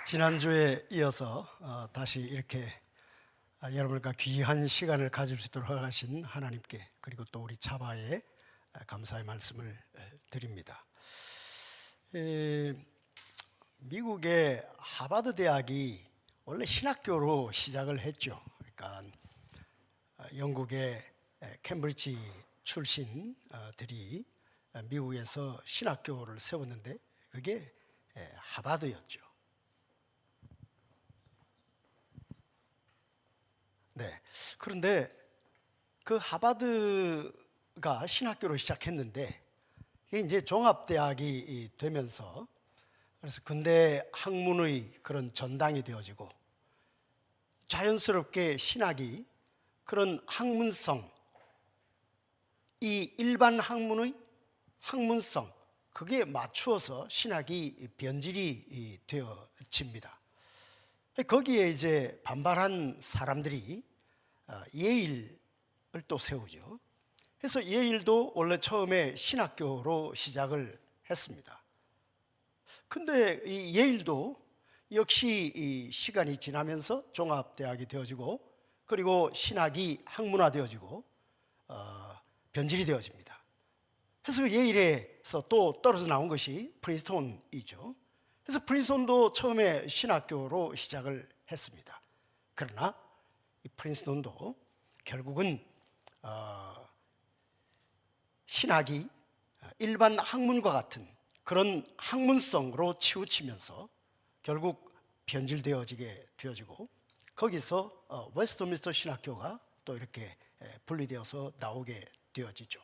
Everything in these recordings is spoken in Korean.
지난주에 이어서 다시 이렇게 여러분과 귀한 시간을 가질 수 있도록 허락하신 하나님께, 그리고 또 우리 차바에 감사의 말씀을 드립니다. 미국의 하버드 대학이 원래 신학교로 시작을 했죠. 그러니까 영국의 캠브리지 출신들이 미국에서 신학교를 세웠는데 그게 하버드였죠. 네. 그런데 그 하버드가 신학교로 시작했는데 이게 이제 종합대학이 되면서, 그래서 근대 학문의 그런 전당이 되어지고 자연스럽게 신학이 그런 학문성, 이 일반 학문의 학문성, 그게 맞추어서 신학이 변질이 되어집니다. 거기에 이제 반발한 사람들이 예일을 또 세우죠. 그래서 예일도 원래 처음에 신학교로 시작을 했습니다. 근데 이 예일도 역시 이 시간이 지나면서 종합대학이 되어지고, 그리고 신학이 학문화되어지고 변질이 되어집니다. 그래서 그 예일에서 또 떨어져 나온 것이 프린스톤이죠. 그래서 프린스톤도 처음에 신학교로 시작을 했습니다. 그러나 이 프린스톤도 결국은 신학이 일반 학문과 같은 그런 학문성으로 치우치면서 결국 변질되어지게 되어지고, 거기서 웨스트민스터 신학교가 또 이렇게 분리되어서 나오게 되어지죠.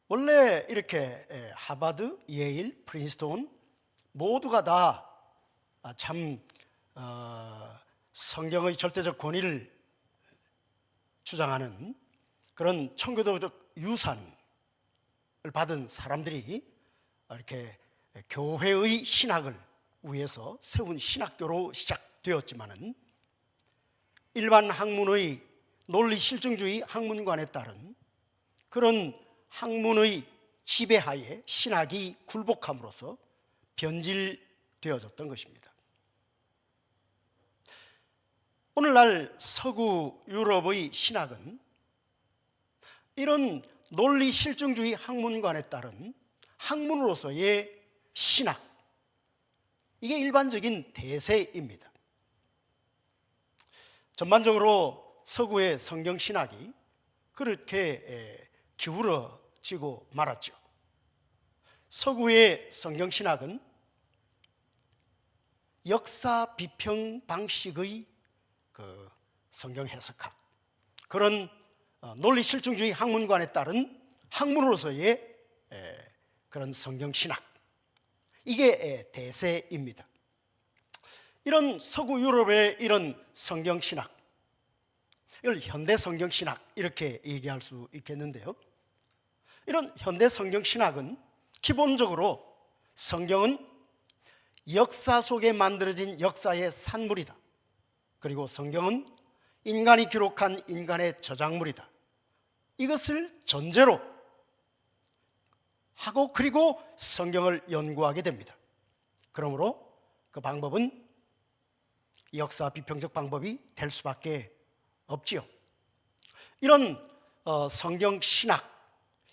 원래 이렇게 하버드, 예일, 프린스톤 모두가 다 참 성경의 절대적 권위를 주장하는 그런 청교도적 유산을 받은 사람들이 이렇게 교회의 신학을 위해서 세운 신학교로 시작되었지만은, 일반 학문의 논리 실증주의 학문관에 따른 그런 학문의 지배하에 신학이 굴복함으로써 변질되어졌던 것입니다. 오늘날 서구 유럽의 신학은 이런 논리 실증주의 학문관에 따른 학문으로서의 신학, 이게 일반적인 대세입니다. 전반적으로 서구의 성경신학이 그렇게 기울어지고 말았죠. 서구의 성경신학은 역사 비평 방식의 그 성경 해석학, 그런 논리 실증주의 학문관에 따른 학문으로서의 그런 성경신학, 이게 대세입니다. 이런 서구 유럽의 이런 성경신학, 이걸 현대 성경신학 이렇게 얘기할 수 있겠는데요, 이런 현대 성경신학은 기본적으로 성경은 역사 속에 만들어진 역사의 산물이다, 그리고 성경은 인간이 기록한 인간의 저작물이다, 이것을 전제로 하고 그리고 성경을 연구하게 됩니다. 그러므로 그 방법은 역사 비평적 방법이 될 수밖에 없지요. 이런 성경신학,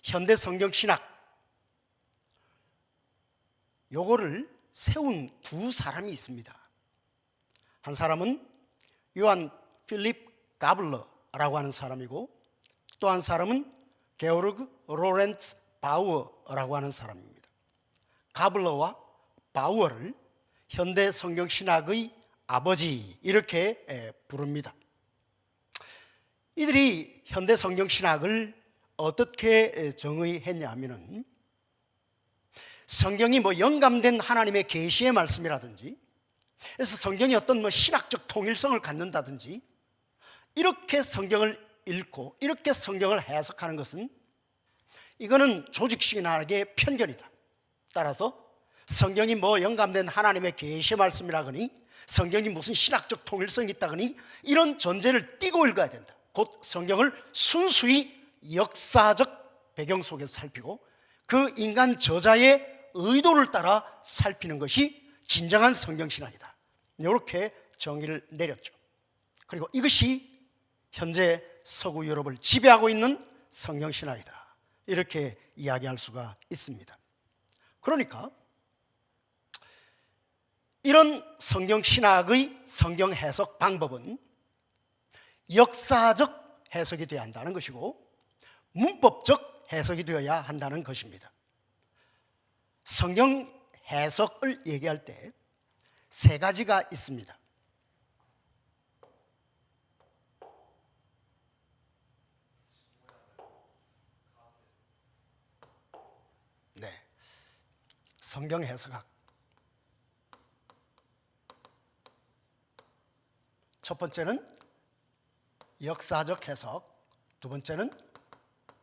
현대 성경신학, 요거를 세운 두 사람이 있습니다. 한 사람은 요한 필립 가블러라고 하는 사람이고, 또 한 사람은 게오르그 로렌츠 바우어라고 하는 사람입니다. 가블러와 바우어를 현대 성경신학의 아버지 이렇게 부릅니다. 이들이 현대 성경신학을 어떻게 정의했냐 하면은, 성경이 영감된 하나님의 계시의 말씀이라든지, 그래서 성경이 어떤 신학적 통일성을 갖는다든지, 이렇게 성경을 읽고 이렇게 성경을 해석하는 것은 이거는 조직신학의 편견이다. 따라서 성경이 영감된 하나님의 계시의 말씀이라거니, 성경이 무슨 신학적 통일성이 있다거니, 이런 전제를 띄고 읽어야 된다. 곧 성경을 순수히 역사적 배경 속에서 살피고 그 인간 저자의 의도를 따라 살피는 것이 진정한 성경신학이다. 이렇게 정의를 내렸죠. 그리고 이것이 현재 서구 유럽을 지배하고 있는 성경신학이다. 이렇게 이야기할 수가 있습니다. 그러니까 이런 성경신학의 성경 해석 방법은 역사적 해석이 되어야 한다는 것이고 문법적 해석이 되어야 한다는 것입니다. 성경 해석을 얘기할 때 세 가지가 있습니다. 네, 성경 해석학. 첫 번째는 역사적 해석, 두 번째는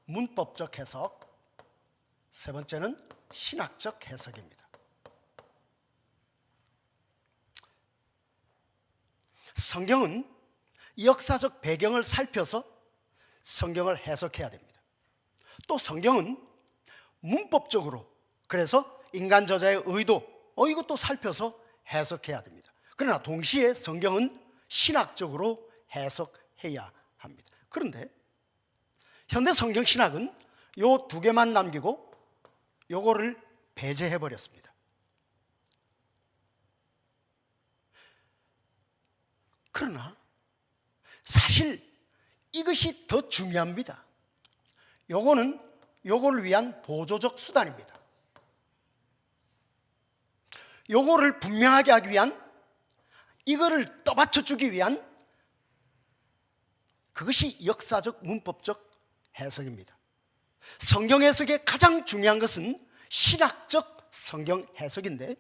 문법적 해석, 세 번째는 신학적 해석입니다. 성경은 역사적 배경을 살펴서 성경을 해석해야 됩니다. 또 성경은 문법적으로, 그래서 인간 저자의 의도, 이것도 살펴서 해석해야 됩니다. 그러나 동시에 성경은 신학적으로 해석해야 합니다. 그런데 현대 성경신학은 요 두 개만 남기고 요거를 배제해 버렸습니다. 그러나 사실 이것이 더 중요합니다. 요거를 위한 보조적 수단입니다. 요거를 분명하게 하기 위한, 이거를 떠받쳐 주기 위한 그것이 역사적 문법적 해석입니다. 성경 해석의 가장 중요한 것은 신학적 성경 해석인데,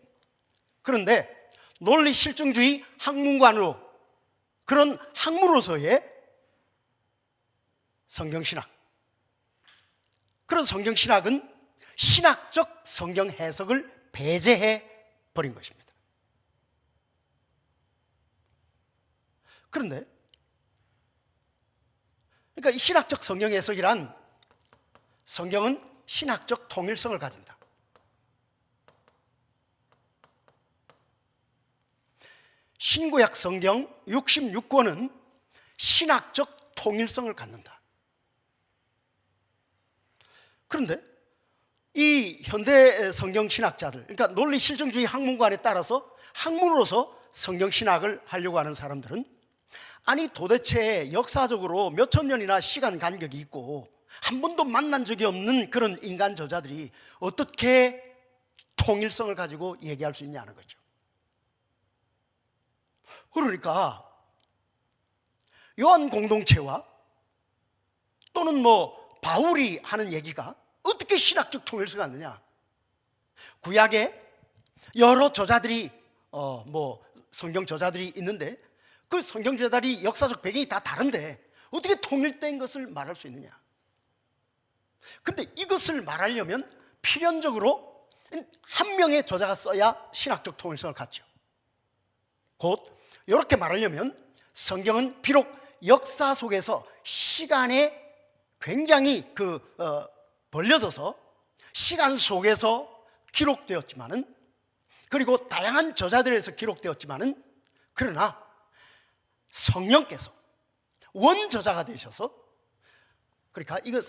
그런데 논리 실증주의 학문관으로, 그런 학문으로서의 성경신학, 그런 성경신학은 신학적 성경 해석을 배제해 버린 것입니다. 그런데 그러니까 이 신학적 성경 해석이란, 성경은 신학적 통일성을 가진다. 신구약 성경 66권은 신학적 통일성을 갖는다. 그런데 이 현대 성경 신학자들, 그러니까 논리 실증주의 학문관에 따라서 학문으로서 성경 신학을 하려고 하는 사람들은, 아니 도대체 역사적으로 몇천 년이나 시간 간격이 있고 한 번도 만난 적이 없는 그런 인간 저자들이 어떻게 통일성을 가지고 얘기할 수 있냐는 거죠. 그러니까 요한 공동체와 또는 바울이 하는 얘기가 어떻게 신학적 통일성을 갖느냐? 구약에 여러 저자들이 성경 저자들이 있는데 그 성경 저자들이 역사적 배경이 다 다른데 어떻게 통일된 것을 말할 수 있느냐? 그런데 이것을 말하려면 필연적으로 한 명의 저자가 써야 신학적 통일성을 갖죠. 곧 이렇게 말하려면 성경은 비록 역사 속에서 시간에 굉장히 벌려져서 시간 속에서 기록되었지만은, 그리고 다양한 저자들에서 기록되었지만은, 그러나 성령께서 원저자가 되셔서, 그러니까 이거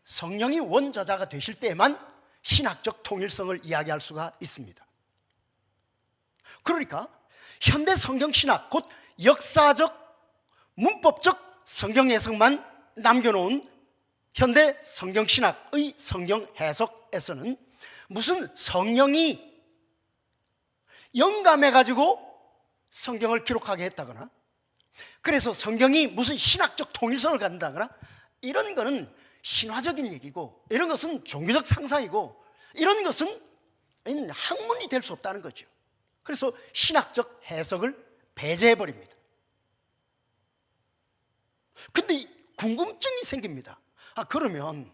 성령이 원저자가 되실 때에만 신학적 통일성을 이야기할 수가 있습니다. 그러니까 현대 성경신학, 곧 역사적 문법적 성경 해석만 남겨놓은 현대 성경신학의 성경 해석에서는 무슨 성령이 영감해가지고 성경을 기록하게 했다거나, 그래서 성경이 무슨 신학적 통일성을 갖는다거나, 이런 거는 신화적인 얘기고, 이런 것은 종교적 상상이고, 이런 것은 학문이 될 수 없다는 거죠. 그래서 신학적 해석을 배제해버립니다. 근데 궁금증이 생깁니다. 그러면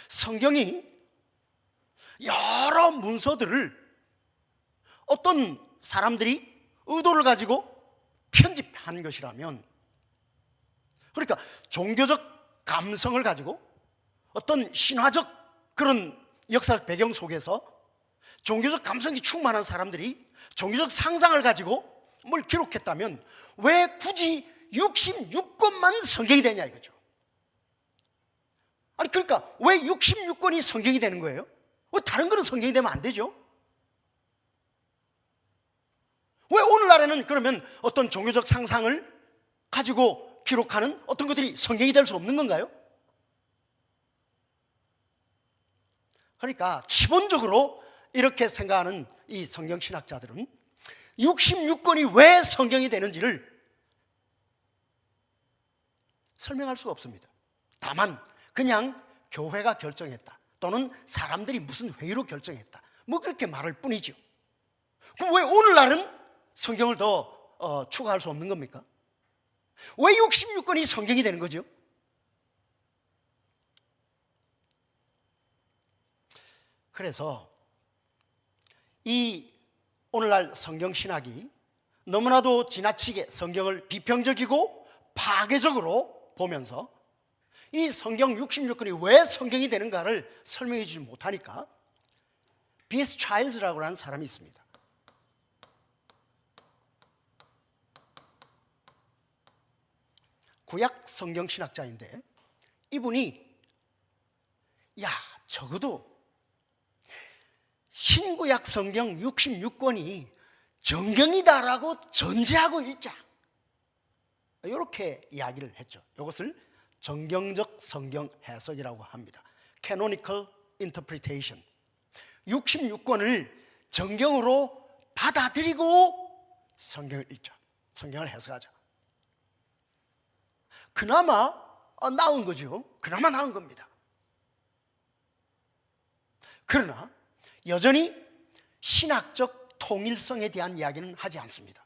성경이 여러 문서들을 어떤 사람들이 의도를 가지고 편집한 것이라면, 그러니까 종교적 감성을 가지고 어떤 신화적 그런 역사적 배경 속에서 종교적 감성이 충만한 사람들이 종교적 상상을 가지고 뭘 기록했다면 왜 굳이 66권만 성경이 되냐 이거죠. 아니 그러니까 왜 66권이 성경이 되는 거예요? 왜 다른 거는 성경이 되면 안 되죠? 왜 오늘날에는 그러면 어떤 종교적 상상을 가지고 기록하는 어떤 것들이 성경이 될 수 없는 건가요? 그러니까 기본적으로 이렇게 생각하는 이 성경신학자들은 66권이 왜 성경이 되는지를 설명할 수가 없습니다. 다만 그냥 교회가 결정했다 또는 사람들이 무슨 회의로 결정했다 뭐 그렇게 말할 뿐이죠. 그럼 왜 오늘날은 성경을 더 추가할 수 없는 겁니까? 왜 66권이 성경이 되는 거죠? 그래서 이 오늘날 성경신학이 너무나도 지나치게 성경을 비평적이고 파괴적으로 보면서 이 성경 66권이 왜 성경이 되는가를 설명해 주지 못하니까 B.S. 차일즈라고 하는 사람이 있습니다. 구약 성경신학자인데 이분이 야 적어도 신구약 성경 66권이 정경이다라고 전제하고 읽자 이렇게 이야기를 했죠. 이것을 정경적 성경 해석이라고 합니다. Canonical Interpretation. 66권을 정경으로 받아들이고 성경을 읽자, 성경을 해석하자. 그나마 나은 거죠. 그나마 나은 겁니다. 그러나 여전히 신학적 통일성에 대한 이야기는 하지 않습니다.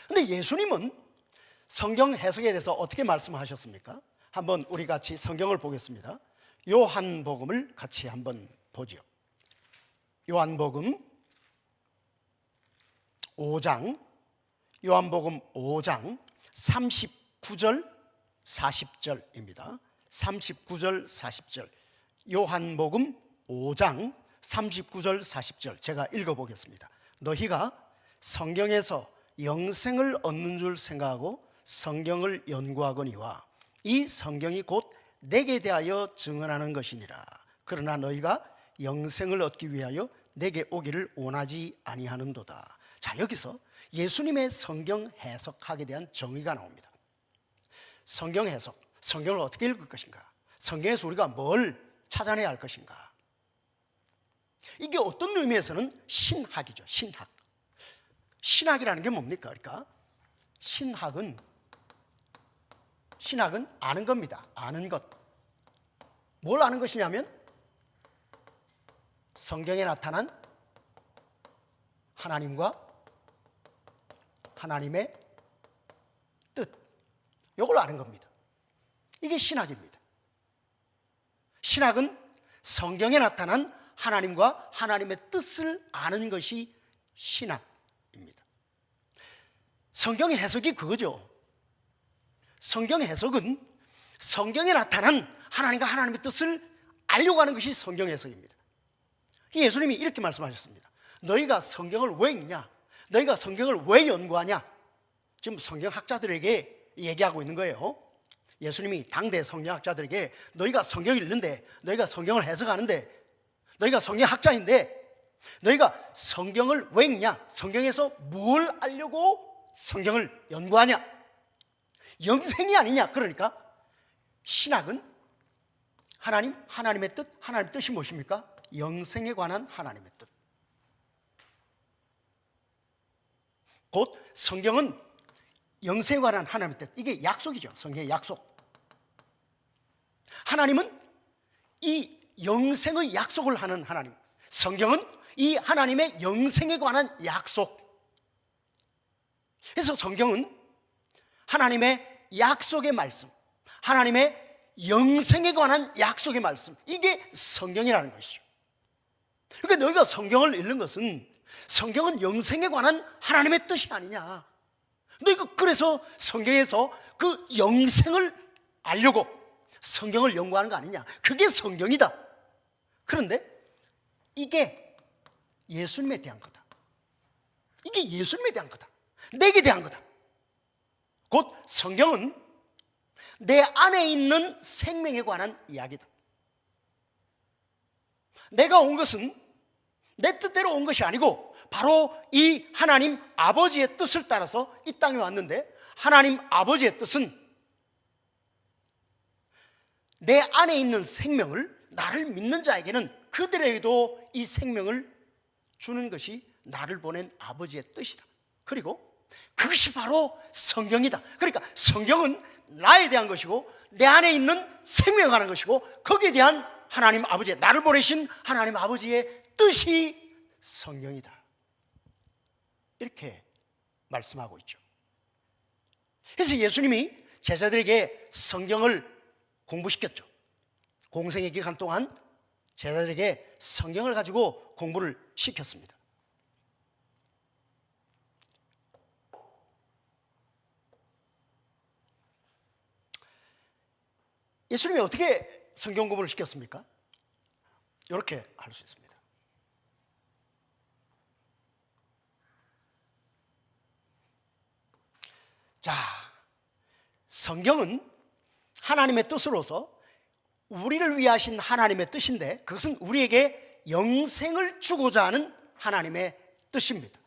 그런데 예수님은 성경 해석에 대해서 어떻게 말씀하셨습니까? 한번 우리 같이 성경을 보겠습니다. 요한복음을 같이 한번 보죠. 요한복음 5장, 요한복음 5장 39절 40절입니다. 39절 40절. 요한복음 5장 39절 40절 제가 읽어보겠습니다. 너희가 성경에서 영생을 얻는 줄 생각하고 성경을 연구하거니와 이 성경이 곧 내게 대하여 증언하는 것이니라. 그러나 너희가 영생을 얻기 위하여 내게 오기를 원하지 아니하는도다. 자, 여기서 예수님의 성경 해석학에 대한 정의가 나옵니다. 성경 해석, 성경을 어떻게 읽을 것인가? 성경에서 우리가 뭘 찾아내야 할 것인가? 이게 어떤 의미에서는 신학이죠. 신학. 신학이라는 게 뭡니까? 그러니까 신학은 아는 겁니다. 아는 것. 뭘 아는 것이냐면 성경에 나타난 하나님과 하나님의 뜻, 이걸 아는 겁니다. 이게 신학입니다. 신학은 성경에 나타난 하나님과 하나님의 뜻을 아는 것이 신학입니다. 성경의 해석이 그거죠. 성경의 해석은 성경에 나타난 하나님과 하나님의 뜻을 알려고 하는 것이 성경 해석입니다. 예수님이 이렇게 말씀하셨습니다. 너희가 성경을 왜 읽냐? 너희가 성경을 왜 연구하냐? 지금 성경학자들에게 얘기하고 있는 거예요. 예수님이 당대 성경학자들에게 너희가 성경을 읽는데, 너희가 성경을 해석하는데, 너희가 성경학자인데 너희가 성경을 왜 읽냐? 성경에서 뭘 알려고 성경을 연구하냐? 영생이 아니냐? 그러니까 신학은 하나님의 뜻, 하나님의 뜻이 무엇입니까? 영생에 관한 하나님의 뜻. 곧 성경은 영생에 관한 하나님의 뜻, 이게 약속이죠. 성경의 약속. 하나님은 이 영생의 약속을 하는 하나님, 성경은 이 하나님의 영생에 관한 약속. 그래서 성경은 하나님의 약속의 말씀, 하나님의 영생에 관한 약속의 말씀, 이게 성경이라는 것이죠. 그러니까 너희가 성경을 읽는 것은 성경은 영생에 관한 하나님의 뜻이 아니냐, 그래서 성경에서 그 영생을 알려고 성경을 연구하는 거 아니냐? 그게 성경이다. 그런데 이게 예수님에 대한 거다. 이게 예수님에 대한 거다. 내게 대한 거다. 곧 성경은 내 안에 있는 생명에 관한 이야기다. 내가 온 것은 내 뜻대로 온 것이 아니고 바로 이 하나님 아버지의 뜻을 따라서 이 땅에 왔는데, 하나님 아버지의 뜻은 내 안에 있는 생명을, 나를 믿는 자에게는 그들에게도 이 생명을 주는 것이 나를 보낸 아버지의 뜻이다. 그리고 그것이 바로 성경이다. 그러니까 성경은 나에 대한 것이고 내 안에 있는 생명에 관한 것이고 거기에 대한 하나님 아버지의, 나를 보내신 하나님 아버지의 뜻이 성경이다. 이렇게 말씀하고 있죠. 그래서 예수님이 제자들에게 성경을 공부시켰죠. 공생의 기간 동안 제자들에게 성경을 가지고 공부를 시켰습니다. 예수님이 어떻게 성경 공부를 시켰습니까? 이렇게 할 수 있습니다. 자, 성경은 하나님의 뜻으로서 우리를 위하신 하나님의 뜻인데, 그것은 우리에게 영생을 주고자 하는 하나님의 뜻입니다.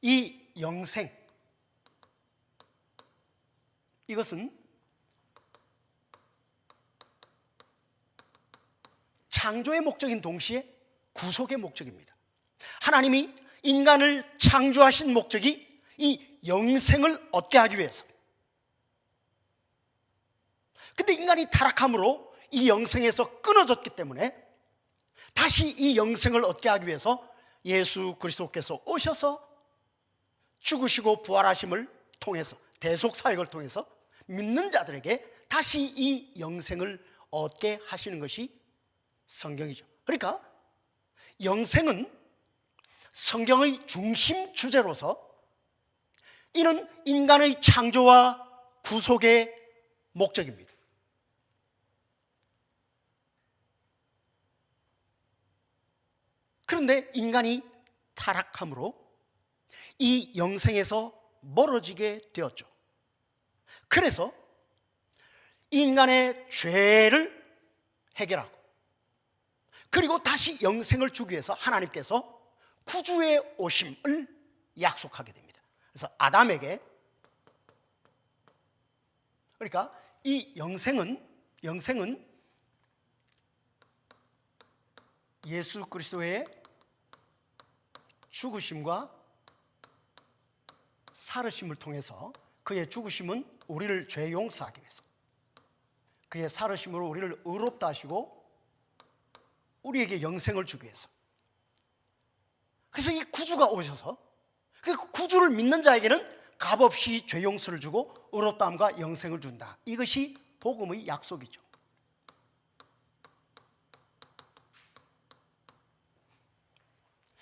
이 영생, 이것은 창조의 목적인 동시에 구속의 목적입니다. 하나님이 인간을 창조하신 목적이 이 영생을 얻게 하기 위해서. 근데 인간이 타락함으로 이 영생에서 끊어졌기 때문에 다시 이 영생을 얻게 하기 위해서 예수 그리스도께서 오셔서 죽으시고 부활하심을 통해서, 대속사역을 통해서 믿는 자들에게 다시 이 영생을 얻게 하시는 것이 성경이죠. 그러니까 영생은 성경의 중심 주제로서 이는 인간의 창조와 구속의 목적입니다. 그런데 인간이 타락함으로 이 영생에서 멀어지게 되었죠. 그래서 인간의 죄를 해결하고 그리고 다시 영생을 주기 위해서 하나님께서 구주의 오심을 약속하게 됩니다. 그래서 아담에게, 그러니까 이 영생은 예수 그리스도의 죽으심과 살으심을 통해서, 그의 죽으심은 우리를 죄 용서하기 위해서, 그의 살으심으로 우리를 의롭다 하시고 우리에게 영생을 주기 위해서. 그래서 이 구주가 오셔서 그 구주를 믿는 자에게는 값없이 죄 용서를 주고 의롭다함과 영생을 준다. 이것이 복음의 약속이죠.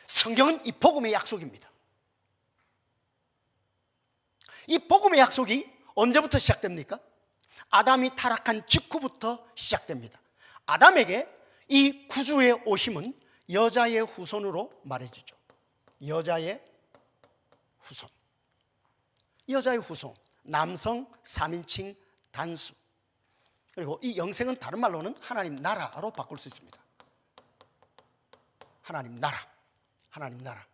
성경은 이 복음의 약속입니다. 이 복음의 약속이 언제부터 시작됩니까? 아담이 타락한 직후부터 시작됩니다. 아담에게 이 구주의 오심은 여자의 후손으로 말해주죠. 여자의 후손. 여자의 후손, 남성 3인칭 단수. 그리고 이 영생은 다른 말로는 하나님 나라로 바꿀 수 있습니다. 하나님 나라, 하나님 나라.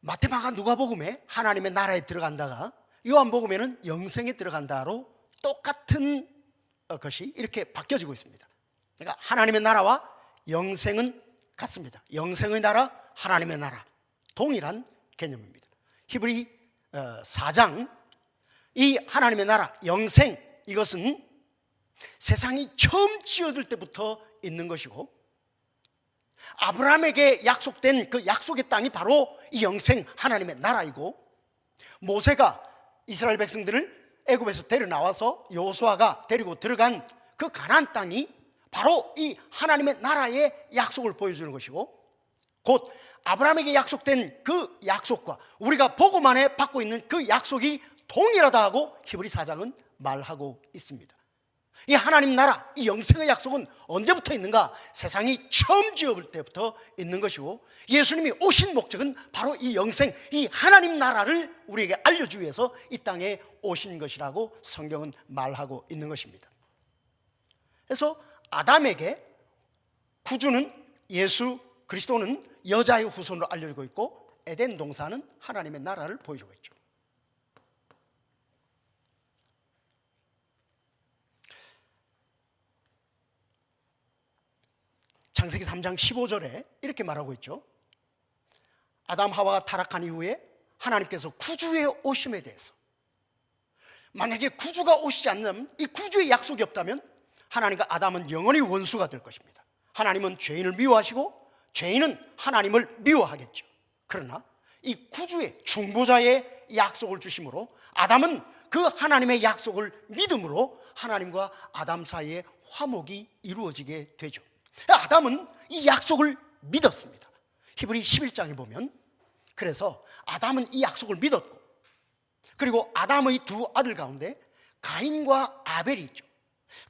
마태마가 누가복음에 하나님의 나라에 들어간다가 요한복음에는 영생에 들어간다로 똑같은 것이 이렇게 바뀌어지고 있습니다. 그러니까 하나님의 나라와 영생은 같습니다. 영생의 나라, 하나님의 나라, 동일한 개념입니다. 히브리 4장, 이 하나님의 나라, 영생, 이것은 세상이 처음 지어질 때부터 있는 것이고 아브라함에게 약속된 그 약속의 땅이 바로 이 영생 하나님의 나라이고, 모세가 이스라엘 백성들을 애굽에서 데려 나와서 여호수아가 데리고 들어간 그 가나안 땅이 바로 이 하나님의 나라의 약속을 보여주는 것이고, 곧 아브라함에게 약속된 그 약속과 우리가 복음안에 받고 있는 그 약속이 동일하다 하고 히브리 4장은 말하고 있습니다. 이 하나님 나라, 이 영생의 약속은 언제부터 있는가? 세상이 처음 지어질 때부터 있는 것이고, 예수님이 오신 목적은 바로 이 영생, 이 하나님 나라를 우리에게 알려주기 위해서 이 땅에 오신 것이라고 성경은 말하고 있는 것입니다. 그래서 아담에게 구주는 예수 그리스도는 여자의 후손으로 알려지고 있고, 에덴 동산은 하나님의 나라를 보여주고 있죠. 창세기 3장 15절에 이렇게 말하고 있죠. 아담 하와가 타락한 이후에 하나님께서 구주의 오심에 대해서, 만약에 구주가 오시지 않는, 이 구주의 약속이 없다면 하나님과 아담은 영원히 원수가 될 것입니다. 하나님은 죄인을 미워하시고 죄인은 하나님을 미워하겠죠. 그러나 이 구주의 중보자의 약속을 주심으로 아담은 그 하나님의 약속을 믿음으로 하나님과 아담 사이에 화목이 이루어지게 되죠. 아담은 이 약속을 믿었습니다. 히브리 11장에 보면, 그래서 아담은 이 약속을 믿었고, 그리고 아담의 두 아들 가운데 가인과 아벨이 있죠.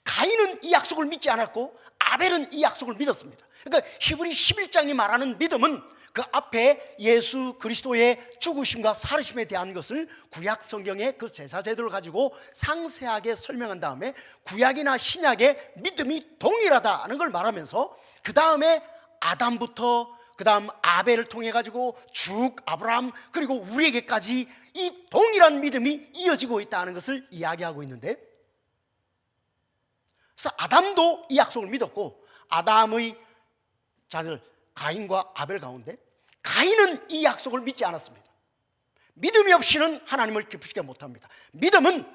가인은 이 약속을 믿지 않았고 아벨은 이 약속을 믿었습니다. 그러니까 히브리 11장이 말하는 믿음은 그 앞에 예수 그리스도의 죽으심과 살으심에 대한 것을 구약 성경의 그 제사 제도를 가지고 상세하게 설명한 다음에 구약이나 신약의 믿음이 동일하다는 걸 말하면서, 그 다음에 아담부터 그 다음 아벨을 통해 가지고 쭉 아브라함, 그리고 우리에게까지 이 동일한 믿음이 이어지고 있다는 것을 이야기하고 있는데, 그래서 아담도 이 약속을 믿었고, 아담의 자들 가인과 아벨 가운데 가인은 이 약속을 믿지 않았습니다. 믿음이 없이는 하나님을 기쁘시게 못합니다. 믿음은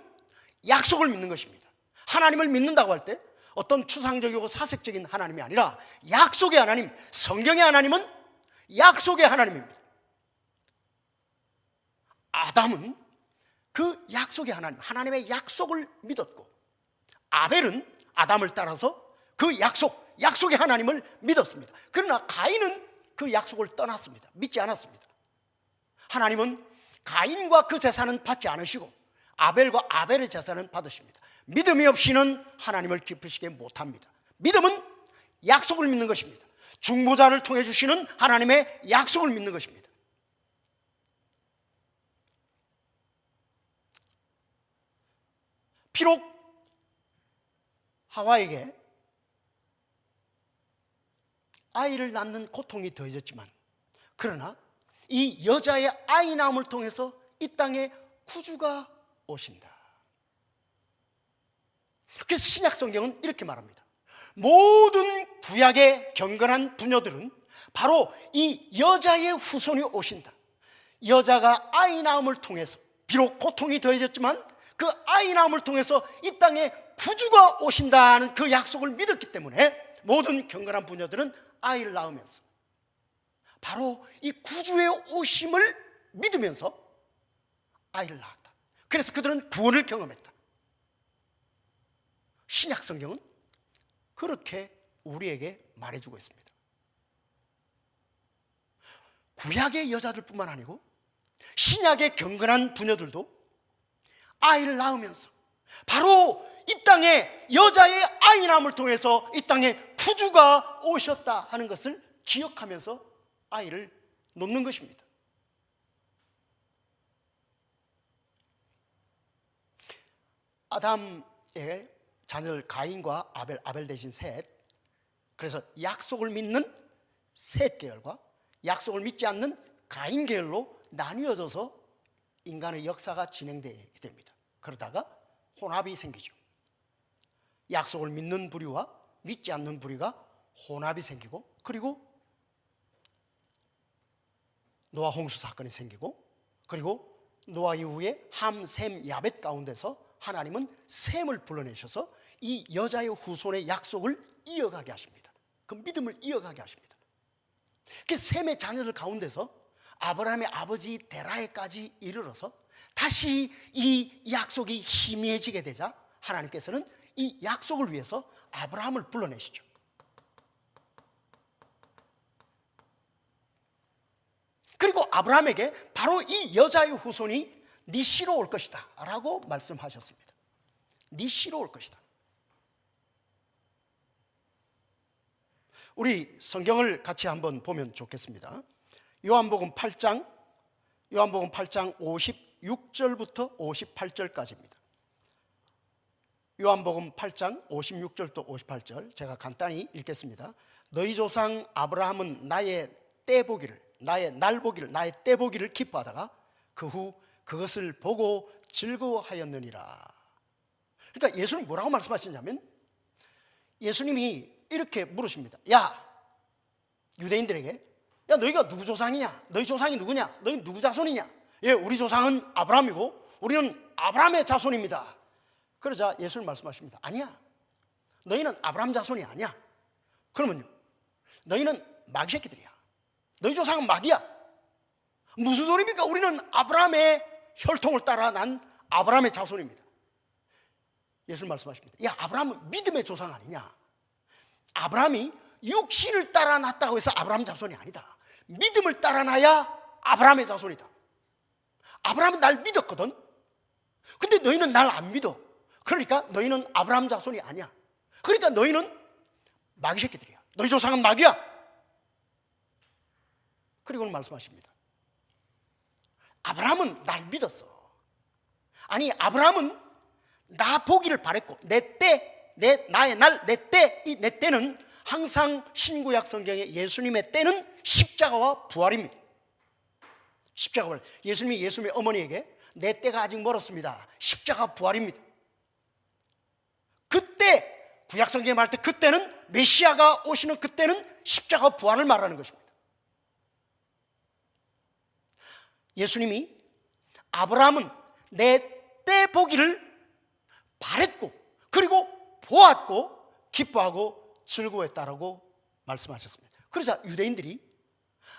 약속을 믿는 것입니다. 하나님을 믿는다고 할 때 어떤 추상적이고 사색적인 하나님이 아니라 약속의 하나님, 성경의 하나님은 약속의 하나님입니다. 아담은 그 약속의 하나님, 하나님의 약속을 믿었고, 아벨은 아담을 따라서 그 약속의 하나님을 믿었습니다. 그러나 가인은 그 약속을 떠났습니다. 믿지 않았습니다. 하나님은 가인과 그 제사는 받지 않으시고 아벨과 아벨의 제사는 받으십니다. 믿음이 없이는 하나님을 기쁘시게 못합니다. 믿음은 약속을 믿는 것입니다. 중보자를 통해 주시는 하나님의 약속을 믿는 것입니다. 비록 하와에게 아이를 낳는 고통이 더해졌지만, 그러나 이 여자의 아이 낳음을 통해서 이 땅에 구주가 오신다. 그래서 신약 성경은 이렇게 말합니다. 모든 구약의 경건한 부녀들은 바로 이 여자의 후손이 오신다. 여자가 아이 낳음을 통해서 비록 고통이 더해졌지만 그 아이 낳음을 통해서 이 땅에 구주가 오신다는 그 약속을 믿었기 때문에 모든 경건한 부녀들은 아이를 낳으면서 바로 이 구주의 오심을 믿으면서 아이를 낳았다. 그래서 그들은 구원을 경험했다. 신약 성경은 그렇게 우리에게 말해주고 있습니다. 구약의 여자들뿐만 아니고 신약의 경건한 부녀들도 아이를 낳으면서 바로 이 땅에 여자의 아이 낳음을 통해서 이 땅에 구주가 오셨다 하는 것을 기억하면서 아이를 놓는 것입니다. 아담의 자녀들 가인과 아벨 대신 셋, 그래서 약속을 믿는 셋 계열과 약속을 믿지 않는 가인 계열로 나뉘어져서 인간의 역사가 진행되게 됩니다. 그러다가 혼합이 생기죠. 약속을 믿는 부류와 믿지 않는 부류가 혼합이 생기고, 그리고 노아 홍수 사건이 생기고, 그리고 노아 이후에 함, 셈, 야벳 가운데서 하나님은 셈을 불러내셔서 이 여자의 후손의 약속을 이어가게 하십니다. 그 믿음을 이어가게 하십니다. 그 셈의 자녀들 가운데서 아브라함의 아버지 데라에까지 이르러서 다시 이 약속이 희미해지게 되자 하나님께서는 이 약속을 위해서 아브라함을 불러내시죠. 그리고 아브라함에게 바로 이 여자의 후손이 네 씨로 올 것이다 라고 말씀하셨습니다. 네 씨로 올 것이다. 우리 성경을 같이 한번 보면 좋겠습니다. 요한복음 8장 56절부터 58절까지입니다. 요한복음 8장 56절부터 58절 제가 간단히 읽겠습니다. 너희 조상 아브라함은 나의 때 보기를, 나의 날 보기를, 나의 때 보기를 기뻐하다가 그 후 그것을 보고 즐거워하였느니라. 그러니까 예수님 뭐라고 말씀하시냐면, 예수님이 이렇게 물으십니다. 야, 유대인들에게, 야, 너희가 누구 조상이냐? 너희 조상이 누구냐? 너희 누구 자손이냐? 예, 우리 조상은 아브라함이고 우리는 아브라함의 자손입니다. 그러자 예수님 말씀하십니다. 아니야, 너희는 아브라함 자손이 아니야. 그러면요, 너희는 마귀 새끼들이야. 너희 조상은 마귀야. 무슨 소리입니까? 우리는 아브라함의 혈통을 따라 난 아브라함의 자손입니다. 예수님 말씀하십니다. 야, 아브라함은 믿음의 조상 아니냐? 아브라함이 육신을 따라 났다고 해서 아브라함 자손이 아니다. 믿음을 따라 나야 아브라함의 자손이다. 아브라함은 날 믿었거든. 근데 너희는 날 안 믿어. 그러니까 너희는 아브라함 자손이 아니야. 그러니까 너희는 마귀 새끼들이야. 너희 조상은 마귀야. 그리고는 말씀하십니다. 아브라함은 날 믿었어. 아니, 아브라함은 나 보기를 바랬고, 내 때, 나의 날, 내 때, 이 내 때는 항상 신구약 성경에 예수님의 때는 십자가와 부활입니다. 십자가 부활. 예수님의 어머니에게 내 때가 아직 멀었습니다. 십자가 부활입니다. 그때 구약 성경에 말할 때 그때는 메시아가 오시는 그때는 십자가 부활을 말하는 것입니다. 예수님이 아브라함은 내 때 보기를 바랬고 그리고 보았고 기뻐하고 즐거워했다라고 말씀하셨습니다. 그러자 유대인들이,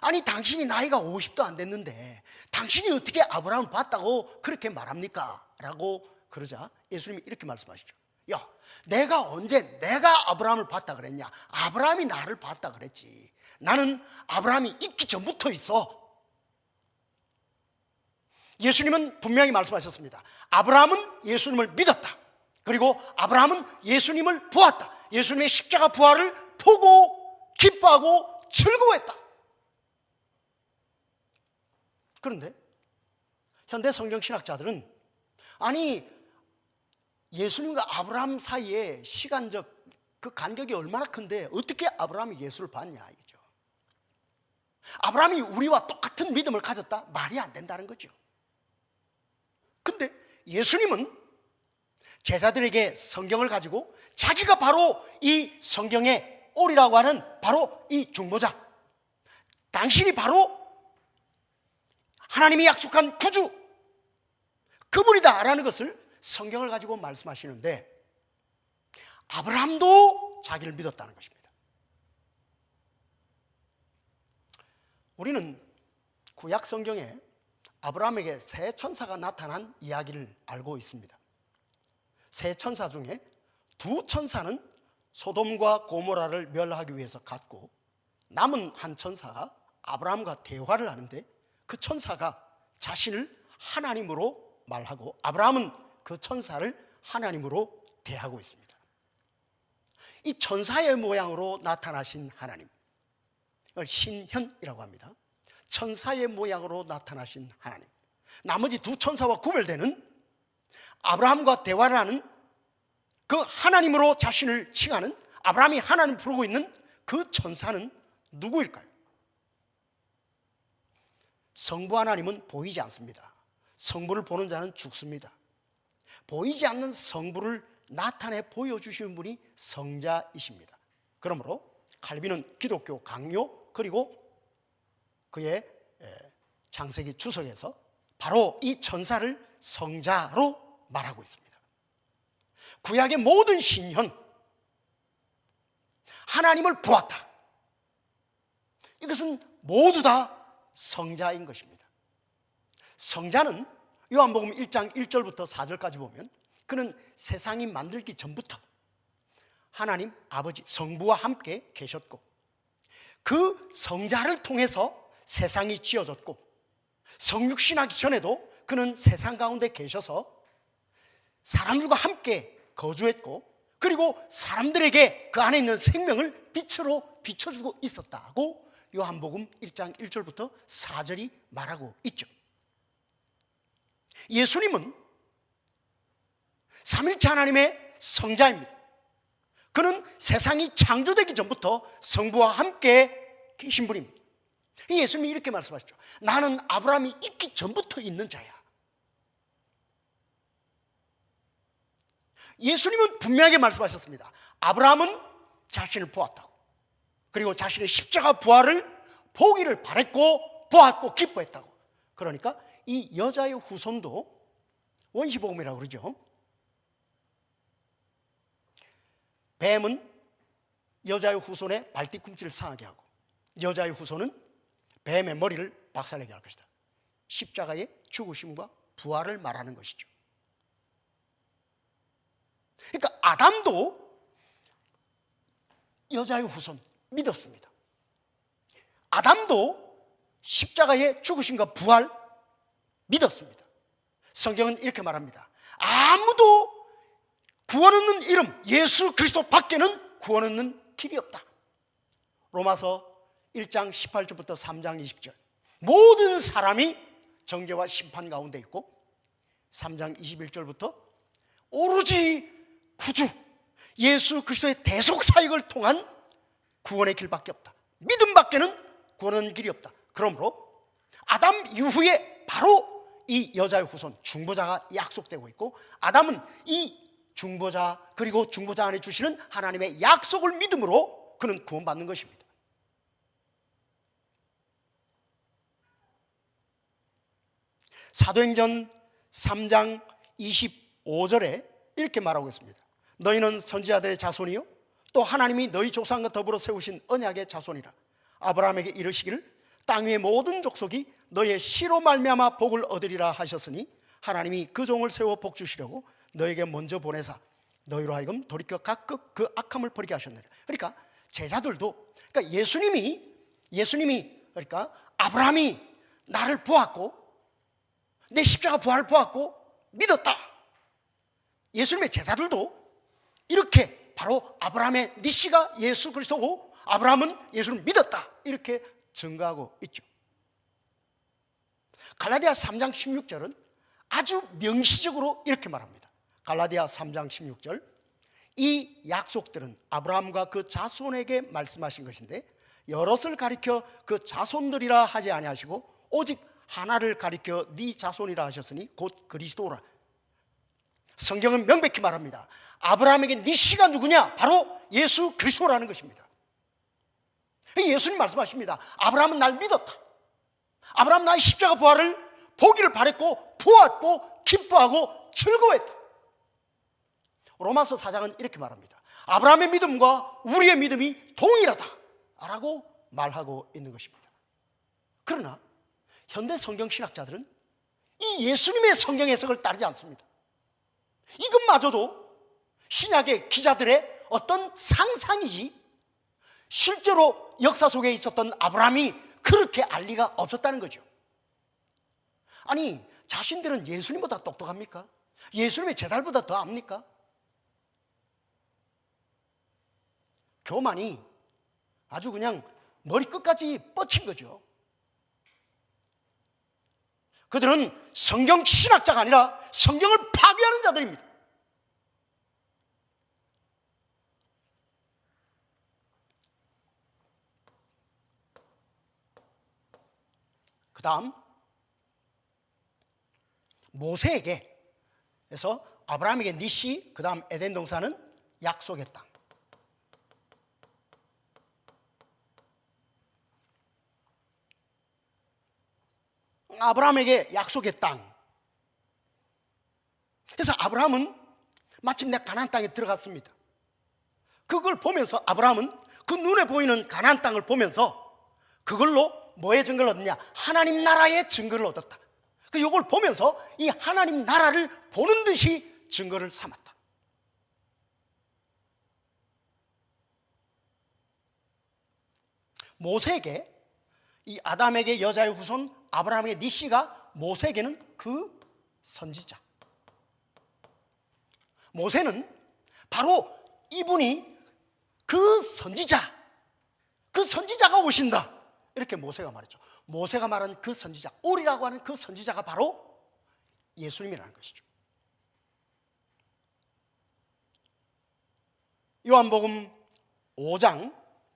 아니 당신이 나이가 50도 안 됐는데 당신이 어떻게 아브라함을 봤다고 그렇게 말합니까? 라고 그러자 예수님이 이렇게 말씀하시죠. 야, 내가 아브라함을 봤다 그랬냐? 아브라함이 나를 봤다 그랬지. 나는 아브라함이 있기 전부터 있어. 예수님은 분명히 말씀하셨습니다. 아브라함은 예수님을 믿었다. 그리고 아브라함은 예수님을 보았다. 예수님의 십자가 부활을 보고 기뻐하고 즐거워했다. 그런데 현대 성경 신학자들은, 아니 예수님과 아브라함 사이에 시간적 그 간격이 얼마나 큰데 어떻게 아브라함이 예수를 봤냐 이거죠. 아브라함이 우리와 똑같은 믿음을 가졌다? 말이 안 된다는 거죠. 근데 예수님은 제자들에게 성경을 가지고 자기가 바로 이 성경의 오리라고 하는 바로 이 중보자, 당신이 바로 하나님이 약속한 구주 그분이다 라는 것을 성경을 가지고 말씀하시는데, 아브라함도 자기를 믿었다는 것입니다. 우리는 구약 성경에 아브라함에게 세 천사가 나타난 이야기를 알고 있습니다. 세 천사 중에 두 천사는 소돔과 고모라를 멸하기 위해서 갔고, 남은 한 천사가 아브라함과 대화를 하는데 그 천사가 자신을 하나님으로 말하고 아브라함은 그 천사를 하나님으로 대하고 있습니다. 이 천사의 모양으로 나타나신 하나님, 이걸 신현이라고 합니다. 천사의 모양으로 나타나신 하나님, 나머지 두 천사와 구별되는 아브라함과 대화를 하는 그 하나님으로 자신을 칭하는, 아브라함이 하나님 부르고 있는 그 천사는 누구일까요? 성부 하나님은 보이지 않습니다. 성부를 보는 자는 죽습니다. 보이지 않는 성부를 나타내 보여주시는 분이 성자이십니다. 그러므로 칼빈은 기독교 강요, 그리고 그의 창세기 주석에서 바로 이 천사를 성자로 말하고 있습니다. 구약의 모든 신현, 하나님을 보았다, 이것은 모두 다 성자인 것입니다. 성자는 요한복음 1장 1절부터 4절까지 보면 그는 세상이 만들기 전부터 하나님 아버지 성부와 함께 계셨고, 그 성자를 통해서 세상이 지어졌고 성육신하기 전에도 그는 세상 가운데 계셔서 사람들과 함께 거주했고 그리고 사람들에게 그 안에 있는 생명을 빛으로 비춰주고 있었다고 요한복음 1장 1절부터 4절이 말하고 있죠. 예수님은 삼일체 하나님의 성자입니다. 그는 세상이 창조되기 전부터 성부와 함께 계신 분입니다. 예수님이 이렇게 말씀하시죠. 나는 아브라함이 있기 전부터 있는 자야. 예수님은 분명하게 말씀하셨습니다. 아브라함은 자신을 보았다고, 그리고 자신의 십자가 부활을 보기를 바랬고 보았고 기뻐했다고. 그러니까 이 여자의 후손도 원시복음이라고 그러죠. 뱀은 여자의 후손의 발뒤꿈치를 상하게 하고 여자의 후손은 뱀의 머리를 박살내게 할 것이다. 십자가의 죽으심과 부활을 말하는 것이죠. 그러니까 아담도 여자의 후손 믿었습니다. 아담도 십자가의 죽으심과 부활 믿었습니다. 성경은 이렇게 말합니다. 아무도 구원 얻는 이름 예수 그리스도 밖에는 구원 얻는 길이 없다. 로마서 1장 18절부터 3장 20절. 모든 사람이 정죄와 심판 가운데 있고 3장 21절부터 오로지 구주 예수 그리스도의 대속 사역을 통한 구원의 길밖에 없다. 믿음 밖에는 구원의 길이 없다. 그러므로 아담 이후에 바로 이 여자의 후손 중보자가 약속되고 있고 아담은 이 중보자 그리고 중보자 안에 주시는 하나님의 약속을 믿음으로 그는 구원받는 것입니다. 사도행전 3장 25절에 이렇게 말하고 있습니다. 너희는 선지자들의 자손이요 또 하나님이 너희 조상과 더불어 세우신 언약의 자손이라. 아브라함에게 이르시기를 땅 위의 모든 족속이 너희의 씨로 말미암아 복을 얻으리라 하셨으니 하나님이 그 종을 세워 복 주시려고 너에게 먼저 보내사 너희로 하여금 돌이켜 각각 그 악함을 버리게 하셨느니라. 그러니까 제자들도 그러니까 예수님이 그러니까 아브라함이 나를 보았고 내 십자가 부활을 보았고 믿었다. 예수님의 제자들도 이렇게 바로 아브라함의 니씨가 예수 그리스도고 아브라함은 예수를 믿었다 이렇게 증거하고 있죠. 갈라디아 3장 16절은 아주 명시적으로 이렇게 말합니다. 갈라디아 3장 16절. 이 약속들은 아브라함과 그 자손에게 말씀하신 것인데 여럿을 가리켜 그 자손들이라 하지 아니하시고 오직 하나를 가리켜 네 자손이라 하셨으니 곧 그리스도라. 성경은 명백히 말합니다. 아브라함에게 네 씨가 누구냐? 바로 예수 그리스도라는 것입니다. 예수님 말씀하십니다. 아브라함은 날 믿었다. 아브라함 나의 십자가 부활을 보기를 바랬고 보았고 기뻐하고 즐거워했다. 로마서 4장은 이렇게 말합니다. 아브라함의 믿음과 우리의 믿음이 동일하다 라고 말하고 있는 것입니다. 그러나 현대 성경 신학자들은 이 예수님의 성경 해석을 따르지 않습니다. 이것마저도 신약의 기자들의 어떤 상상이지 실제로 역사 속에 있었던 아브라함이 그렇게 알 리가 없었다는 거죠. 아니 자신들은 예수님보다 똑똑합니까? 예수님의 제자들보다 더 압니까? 교만이 아주 그냥 머리 끝까지 뻗친 거죠. 그들은 성경 신학자가 아니라 성경을 파괴하는 자들입니다. 그 다음 모세에게 그래서 아브라함에게 니시 그 다음 에덴 동산은 약속의 땅. 아브라함에게 약속의 땅. 그래서 아브라함은 마침내 가나안 땅에 들어갔습니다. 그걸 보면서 아브라함은 그 눈에 보이는 가나안 땅을 보면서 그걸로 뭐의 증거를 얻느냐? 하나님 나라의 증거를 얻었다. 그래서 이걸 보면서 이 하나님 나라를 보는 듯이 증거를 삼았다. 모세에게 이 아담에게 여자의 후손 아브라함에게 네 씨가, 모세에게는 그 선지자. 모세는 바로 이분이 그 선지자가 오신다, 이렇게 모세가 말했죠. 모세가 말한 그 선지자, 오리라고 하는 그 선지자가 바로 예수님이라는 것이죠. 요한복음 5장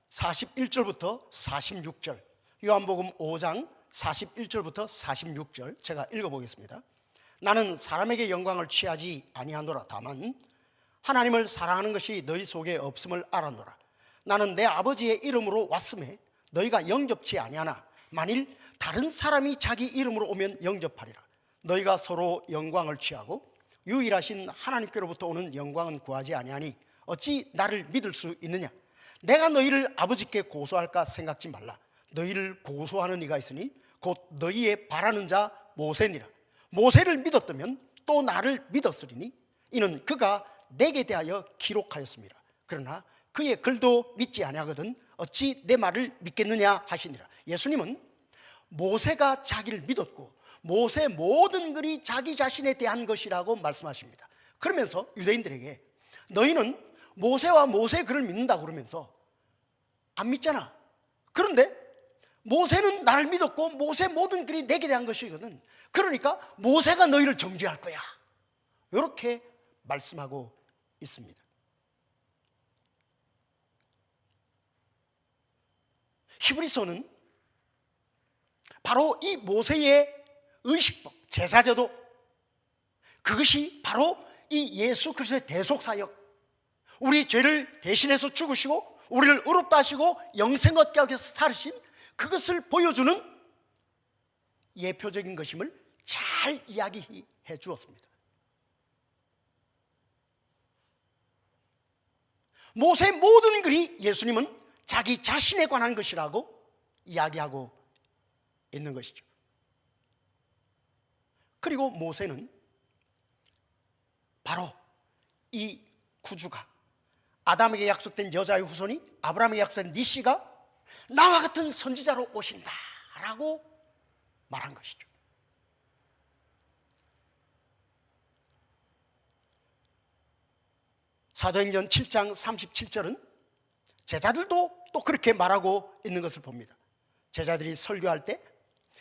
41절부터 46절, 요한복음 5장 41절부터 46절 제가 읽어보겠습니다. 나는 사람에게 영광을 취하지 아니하노라. 다만 하나님을 사랑하는 것이 너희 속에 없음을 알았노라. 나는 내 아버지의 이름으로 왔음에 너희가 영접치 아니하나 만일 다른 사람이 자기 이름으로 오면 영접하리라. 너희가 서로 영광을 취하고 유일하신 하나님께로부터 오는 영광은 구하지 아니하니 어찌 나를 믿을 수 있느냐. 내가 너희를 아버지께 고소할까 생각지 말라. 너희를 고소하는 이가 있으니 곧 너희의 바라는 자 모세니라. 모세를 믿었다면 또 나를 믿었으리니 이는 그가 내게 대하여 기록하였습니다. 그러나 그의 글도 믿지 아니하거든 어찌 내 말을 믿겠느냐 하시니라. 예수님은 모세가 자기를 믿었고 모세 모든 글이 자기 자신에 대한 것이라고 말씀하십니다. 그러면서 유대인들에게 너희는 모세와 모세의 글을 믿는다고 그러면서 안 믿잖아. 그런데 모세는 나를 믿었고 모세 모든 글이 내게 대한 것이거든. 그러니까 모세가 너희를 정죄할 거야, 이렇게 말씀하고 있습니다. 히브리서는 바로 이 모세의 의식법, 제사제도, 그것이 바로 이 예수 그리스도의 대속사역, 우리 죄를 대신해서 죽으시고 우리를 의롭다 하시고 영생 얻게 하기 위해서 살으신 그것을 보여주는 예표적인 것임을 잘 이야기해 주었습니다. 모세의 모든 글이 예수님은 자기 자신에 관한 것이라고 이야기하고 있는 것이죠. 그리고 모세는 바로 이 구주가, 아담에게 약속된 여자의 후손이, 아브라함에게 약속된 네 씨가 나와 같은 선지자로 오신다라고 말한 것이죠. 사도행전 7장 37절은 제자들도 또 그렇게 말하고 있는 것을 봅니다. 제자들이 설교할 때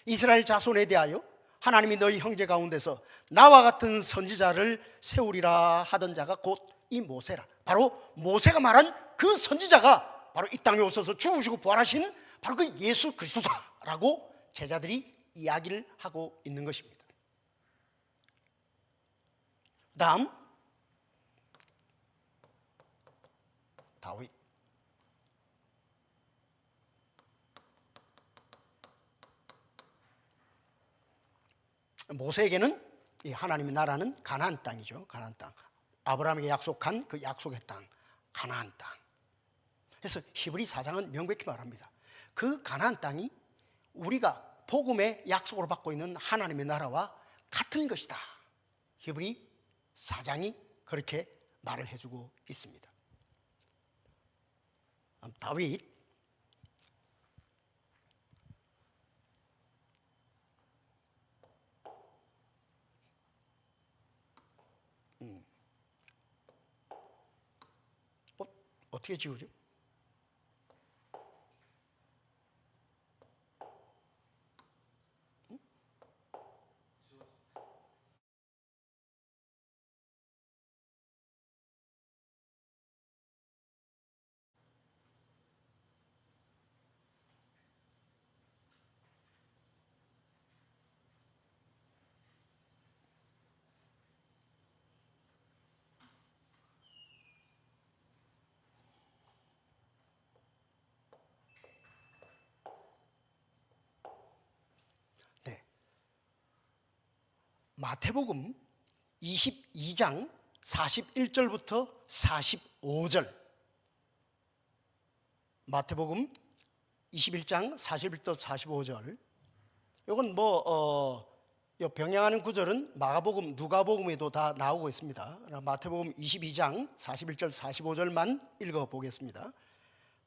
이스라엘 자손에 대하여 하나님이 너희 형제 가운데서 나와 같은 선지자를 세우리라 하던 자가 곧 이 모세라. 바로 모세가 말한 그 선지자가 바로 이 땅에 오셔서 죽으시고 부활하신 바로 그 예수 그리스도다라고 제자들이 이야기를 하고 있는 것입니다. 다음 다윗. 모세에게는 이 하나님의 나라는 가나안 땅이죠. 가나안 땅. 아브라함에게 약속한 그 약속의 땅, 가나안 땅. 그래서 히브리 4장은 명백히 말합니다. 그 가나안 땅이 우리가 복음의 약속으로 받고 있는 하나님의 나라와 같은 것이다. 히브리 4장이 그렇게 말을 해주고 있습니다. 다윗. 어떻게 지우죠? 네. 마태복음 22장 41절부터 45절. 마태복음 21장 41절부터 45절. 이건 병행하는 구절은 마가복음, 누가복음에도 다 나오고 있습니다. 마태복음 22장 41절 45절만 읽어보겠습니다.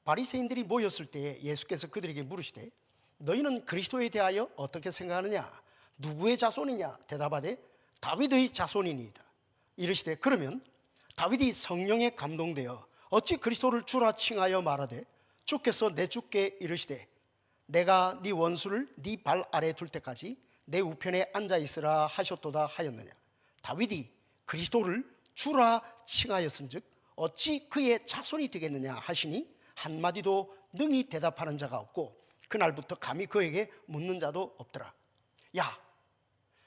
바리새인들이 모였을 때에 예수께서 그들에게 물으시되 너희는 그리스도에 대하여 어떻게 생각하느냐? 누구의 자손이냐? 대답하되 다윗의 자손이니이다. 이르시되 그러면 다윗이 성령에 감동되어 어찌 그리스도를 주라 칭하여 말하되 주께서 내 주께 이르시되 내가 네 원수를 네 발 아래 둘 때까지 내 우편에 앉아 있으라 하셨도다 하였느냐? 다윗이 그리스도를 주라 칭하였은즉 어찌 그의 자손이 되겠느냐 하시니 한마디도 능히 대답하는 자가 없고 그날부터 감히 그에게 묻는 자도 없더라. 야,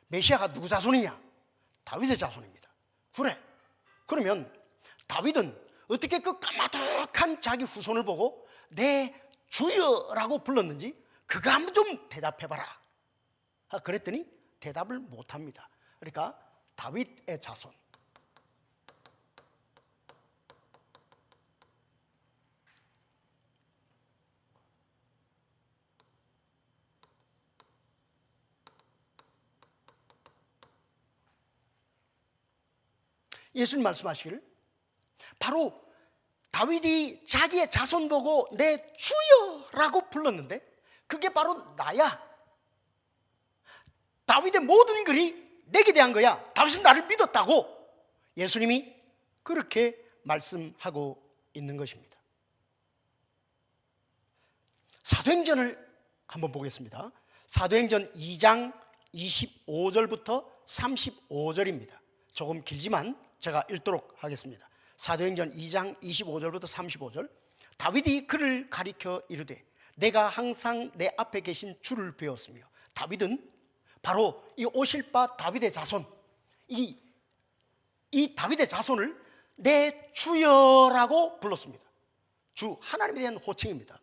메시아가 누구 자손이냐? 다윗의 자손입니다. 그래, 그러면 다윗은 어떻게 그 까마득한 자기 후손을 보고 내 주여라고 불렀는지 그거 한번 좀 대답해봐라. 그랬더니 대답을 못합니다. 그러니까 다윗의 자손, 예수님 말씀하시기를 바로 다윗이 자기의 자손 보고 내 주여라고 불렀는데 그게 바로 나야. 다윗의 모든 글이 내게 대한 거야. 다윗은 나를 믿었다고 예수님이 그렇게 말씀하고 있는 것입니다. 사도행전을 한번 보겠습니다. 사도행전 2장 25절부터 35절입니다. 조금 길지만 제가 읽도록 하겠습니다. 사도행전 2장 25절부터 35절. 다윗이 그를 가리켜 이르되 내가 항상 내 앞에 계신 주를 배웠으며. 다윗은 바로 이 오실 바 다윗의 자손, 이 다윗의 자손을 내 주여라고 불렀습니다. 주 하나님에 대한 호칭입니다.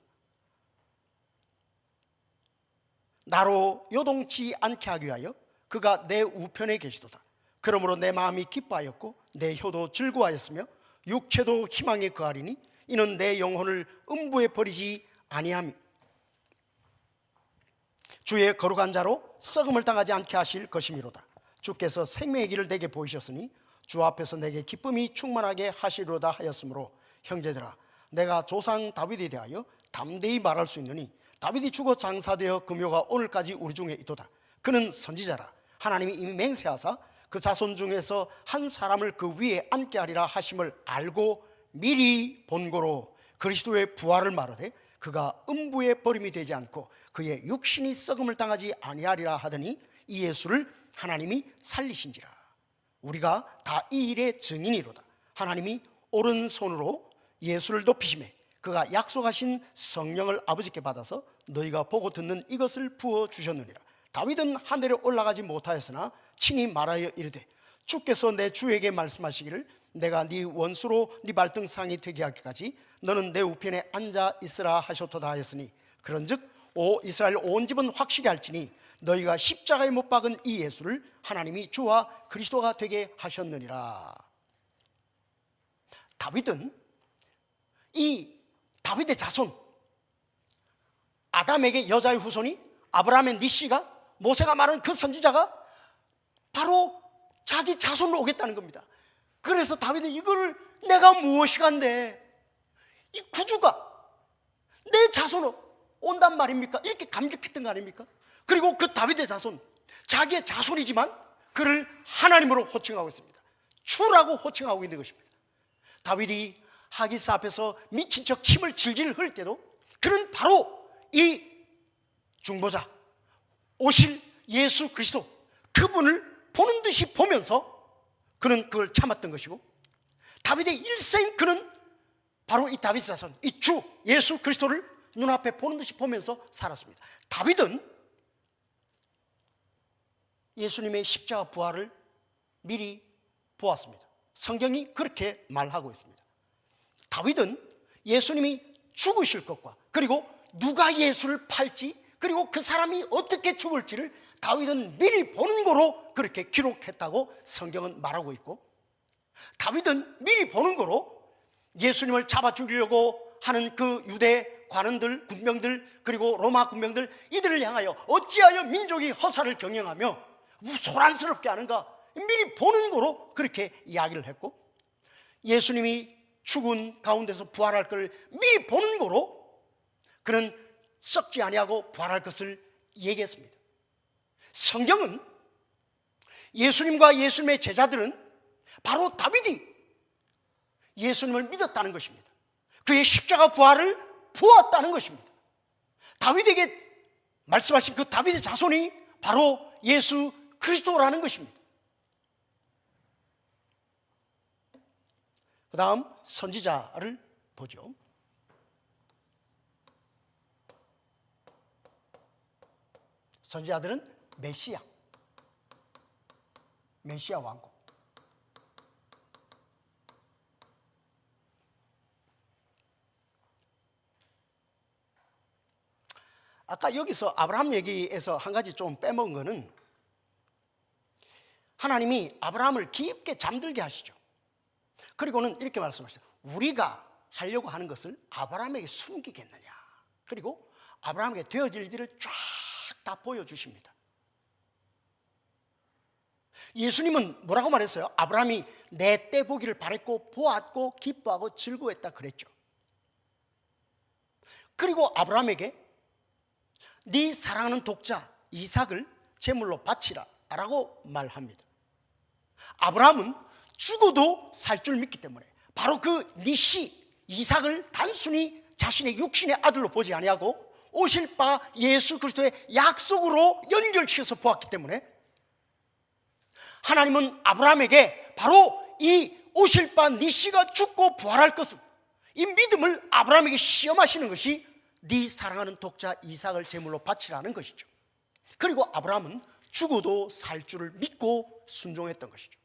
나로 요동치 않게 하기 위하여 그가 내 우편에 계시도다. 그러므로 내 마음이 기뻐하였고 내 혀도 즐거워하였으며 육체도 희망에 거하리니 이는 내 영혼을 음부에 버리지 아니함이 주의 거룩한 자로 썩음을 당하지 않게 하실 것이미로다. 주께서 생명의 길을 내게 보이셨으니 주 앞에서 내게 기쁨이 충만하게 하시리로다 하였으므로 형제들아, 내가 조상 다윗에 대하여 담대히 말할 수 있느니 다윗이 죽어 장사되어 금요가 오늘까지 우리 중에 있도다. 그는 선지자라. 하나님이 이미 맹세하사 그 자손 중에서 한 사람을 그 위에 앉게 하리라 하심을 알고 미리 본고로 그리스도의 부활을 말하되 그가 음부에 버림이 되지 않고 그의 육신이 썩음을 당하지 아니하리라 하더니 이 예수를 하나님이 살리신지라. 우리가 다 이 일의 증인이로다. 하나님이 오른손으로 예수를 높이시매 그가 약속하신 성령을 아버지께 받아서 너희가 보고 듣는 이것을 부어주셨느니라. 다윗은 하늘에 올라가지 못하였으나 친히 말하여 이르되 주께서 내 주에게 말씀하시기를 내가 네 원수로 네 발등상이 되게 하기까지 너는 내 우편에 앉아 있으라 하셨도다 하였으니 그런즉 오 이스라엘 온 집은 확실히 할지니 너희가 십자가에 못 박은 이 예수를 하나님이 주와 그리스도가 되게 하셨느니라. 다윗은 이 다윗의 자손, 아담에게 여자의 후손이 아브라함의 니씨가 모세가 말한 그 선지자가 바로 자기 자손으로 오겠다는 겁니다. 그래서 다윗은 이거를 내가 무엇이간데 이 구주가 내 자손으로 온단 말입니까? 이렇게 감격했던 거 아닙니까? 그리고 그 다윗의 자손, 자기의 자손이지만 그를 하나님으로 호칭하고 있습니다. 주라고 호칭하고 있는 것입니다. 다윗이 하기사 앞에서 미친 척 침을 질질 흘릴 때도 그는 바로 이 중보자 오실 예수 그리스도 그분을 보는 듯이 보면서 그는 그걸 참았던 것이고 다윗의 일생 그는 바로 이 다윗의 자손, 이 주 예수 그리스도를 눈앞에 보는 듯이 보면서 살았습니다. 다윗은 예수님의 십자가 부활을 미리 보았습니다. 성경이 그렇게 말하고 있습니다. 다윗은 예수님이 죽으실 것과 그리고 누가 예수를 팔지 그리고 그 사람이 어떻게 죽을지를 다윗은 미리 보는 거로 그렇게 기록했다고 성경은 말하고 있고 다윗은 미리 보는 거로 예수님을 잡아 죽이려고 하는 그 유대 관원들, 군병들 그리고 로마 군병들 이들을 향하여 어찌하여 민족이 허사를 경영하며 소란스럽게 하는가 미리 보는 거로 그렇게 이야기를 했고 예수님이 죽은 가운데서 부활할 걸 미리 보는 거로 그는 썩지 아니하고 부활할 것을 얘기했습니다. 성경은 예수님과 예수님의 제자들은 바로 다윗이 예수님을 믿었다는 것입니다. 그의 십자가 부활을 보았다는 것입니다. 다윗에게 말씀하신 그 다윗의 자손이 바로 예수 그리스도라는 것입니다. 그 다음 선지자를 보죠. 선지자들은 메시아 왕국. 아까 여기서 아브라함 얘기에서 한 가지 좀 빼먹은 거는, 하나님이 아브라함을 깊게 잠들게 하시죠. 그리고는 이렇게 말씀하시죠. 우리가 하려고 하는 것을 아브라함에게 숨기겠느냐. 그리고 아브라함에게 되어질 일을 쫙 다 보여주십니다. 예수님은 뭐라고 말했어요? 아브라함이 내 때 보기를 바랬고 보았고 기뻐하고 즐거워했다 그랬죠. 그리고 아브라함에게 네 사랑하는 독자 이삭을 제물로 바치라 라고 말합니다. 아브라함은 죽어도 살 줄 믿기 때문에 바로 그 니시 이삭을 단순히 자신의 육신의 아들로 보지 아니하고 오실 바 예수 그리스도의 약속으로 연결시켜서 보았기 때문에 하나님은 아브라함에게 바로 이 오실 바 니시가 죽고 부활할 것을, 이 믿음을 아브라함에게 시험하시는 것이 네 사랑하는 독자 이삭을 제물로 바치라는 것이죠. 그리고 아브라함은 죽어도 살 줄을 믿고 순종했던 것이죠.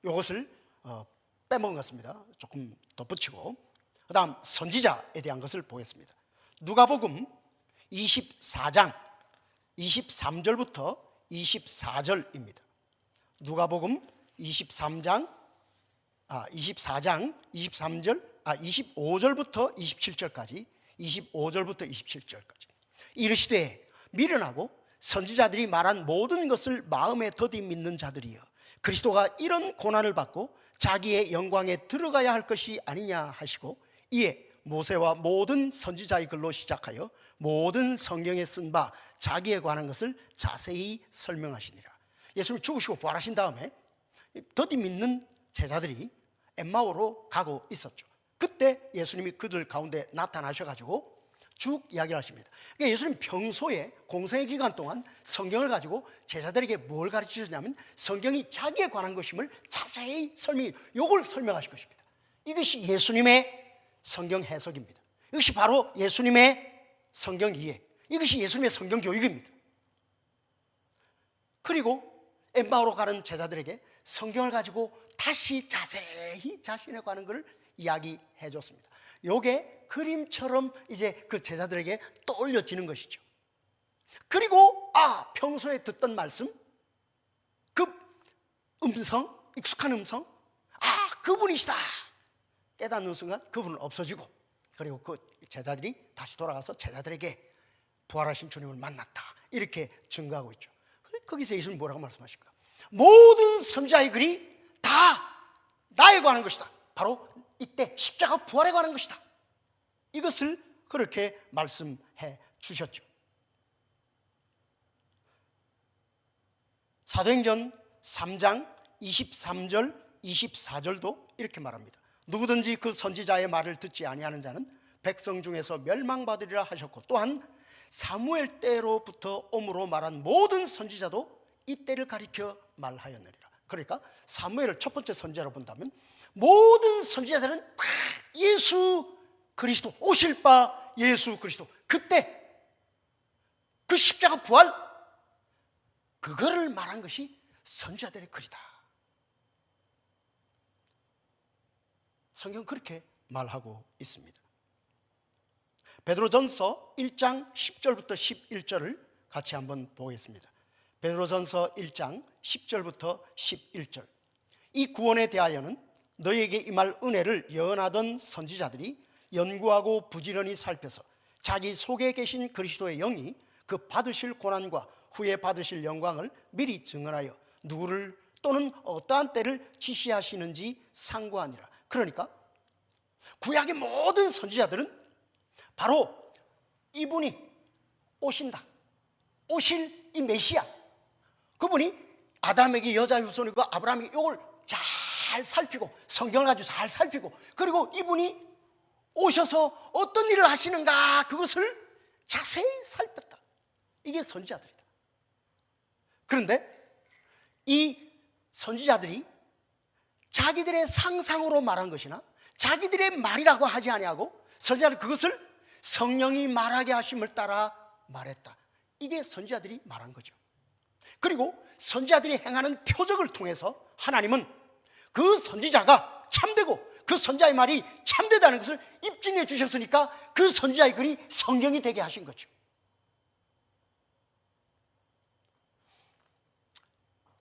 이것을 빼먹은 것 같습니다. 조금 덧붙이고, 그 다음 선지자에 대한 것을 보겠습니다. 누가복음 24장 23절부터 24절입니다. 누가복음 24장 25절부터 27절까지, 25절부터 27절까지. 이르시되 미련하고 선지자들이 말한 모든 것을 마음에 더디 믿는 자들이여, 그리스도가 이런 고난을 받고 자기의 영광에 들어가야 할 것이 아니냐 하시고, 이에 모세와 모든 선지자의 글로 시작하여 모든 성경에 쓴 바 자기에 관한 것을 자세히 설명하시니라. 예수님이 죽으시고 부활하신 다음에 더디 믿는 제자들이 엠마오로 가고 있었죠. 그때 예수님이 그들 가운데 나타나셔가지고 쭉 이야기를 하십니다. 그러니까 예수님 평소에 공생의 기간 동안 성경을 가지고 제자들에게 뭘 가르치셨냐면 성경이 자기에 관한 것임을 자세히 요걸 설명하실 것입니다. 이것이 예수님의 성경 해석입니다. 이것이 바로 예수님의 성경 이해, 이것이 예수님의 성경 교육입니다. 그리고 엠마오로 가는 제자들에게 성경을 가지고 다시 자세히 자신에 관한 것을 이야기해 줬습니다. 이게 그림처럼 이제 그 제자들에게 떠올려지는 것이죠. 그리고 평소에 듣던 말씀, 그 음성, 익숙한 음성, 그분이시다 깨닫는 순간 그분은 없어지고, 그리고 그 제자들이 다시 돌아가서 제자들에게 부활하신 주님을 만났다 이렇게 증거하고 있죠. 거기서 예수님 뭐라고 말씀하십니까? 모든 선지자의 글이 다 나에 관한 것이다. 바로 이때 십자가 부활에 관한 것이다. 이것을 그렇게 말씀해 주셨죠. 사도행전 3장 23절 24절도 이렇게 말합니다. 누구든지 그 선지자의 말을 듣지 아니하는 자는 백성 중에서 멸망받으리라 하셨고, 또한 사무엘 때로부터 om으로 말한 모든 선지자도 이 때를 가리켜 말하였느니라. 그러니까 사무엘을 첫 번째 선지자로 본다면 모든 선지자들은 다 예수 그리스도, 오실 바 예수 그리스도, 그때 그 십자가 부활, 그거를 말한 것이 선지자들의 글이다. 성경 그렇게 말하고 있습니다. 베드로전서 1장 10절부터 11절을 같이 한번 보겠습니다. 베드로전서 1장 10절부터 11절. 이 구원에 대하여는 너희에게 임할 은혜를 예언하던 선지자들이 연구하고 부지런히 살펴서 자기 속에 계신 그리스도의 영이 그 받으실 고난과 후에 받으실 영광을 미리 증언하여 누구를 또는 어떠한 때를 지시하시는지 상고하니라. 그러니까 구약의 모든 선지자들은 바로 이분이 오신다, 오실 이 메시아, 그분이 아담에게 여자 후손이고 아브라함이 이걸 잘 살피고, 성경을 아주 잘 살피고, 그리고 이분이 오셔서 어떤 일을 하시는가 그것을 자세히 살폈다. 이게 선지자들이다. 그런데 이 선지자들이 자기들의 상상으로 말한 것이나 자기들의 말이라고 하지 아니하고 선지자는 그것을 성령이 말하게 하심을 따라 말했다. 이게 선지자들이 말한 거죠. 그리고 선지자들이 행하는 표적을 통해서 하나님은 그 선지자가 참되고 그 선지자의 말이 참되다는 것을 입증해 주셨으니까 그 선지자의 글이 성경이 되게 하신 거죠.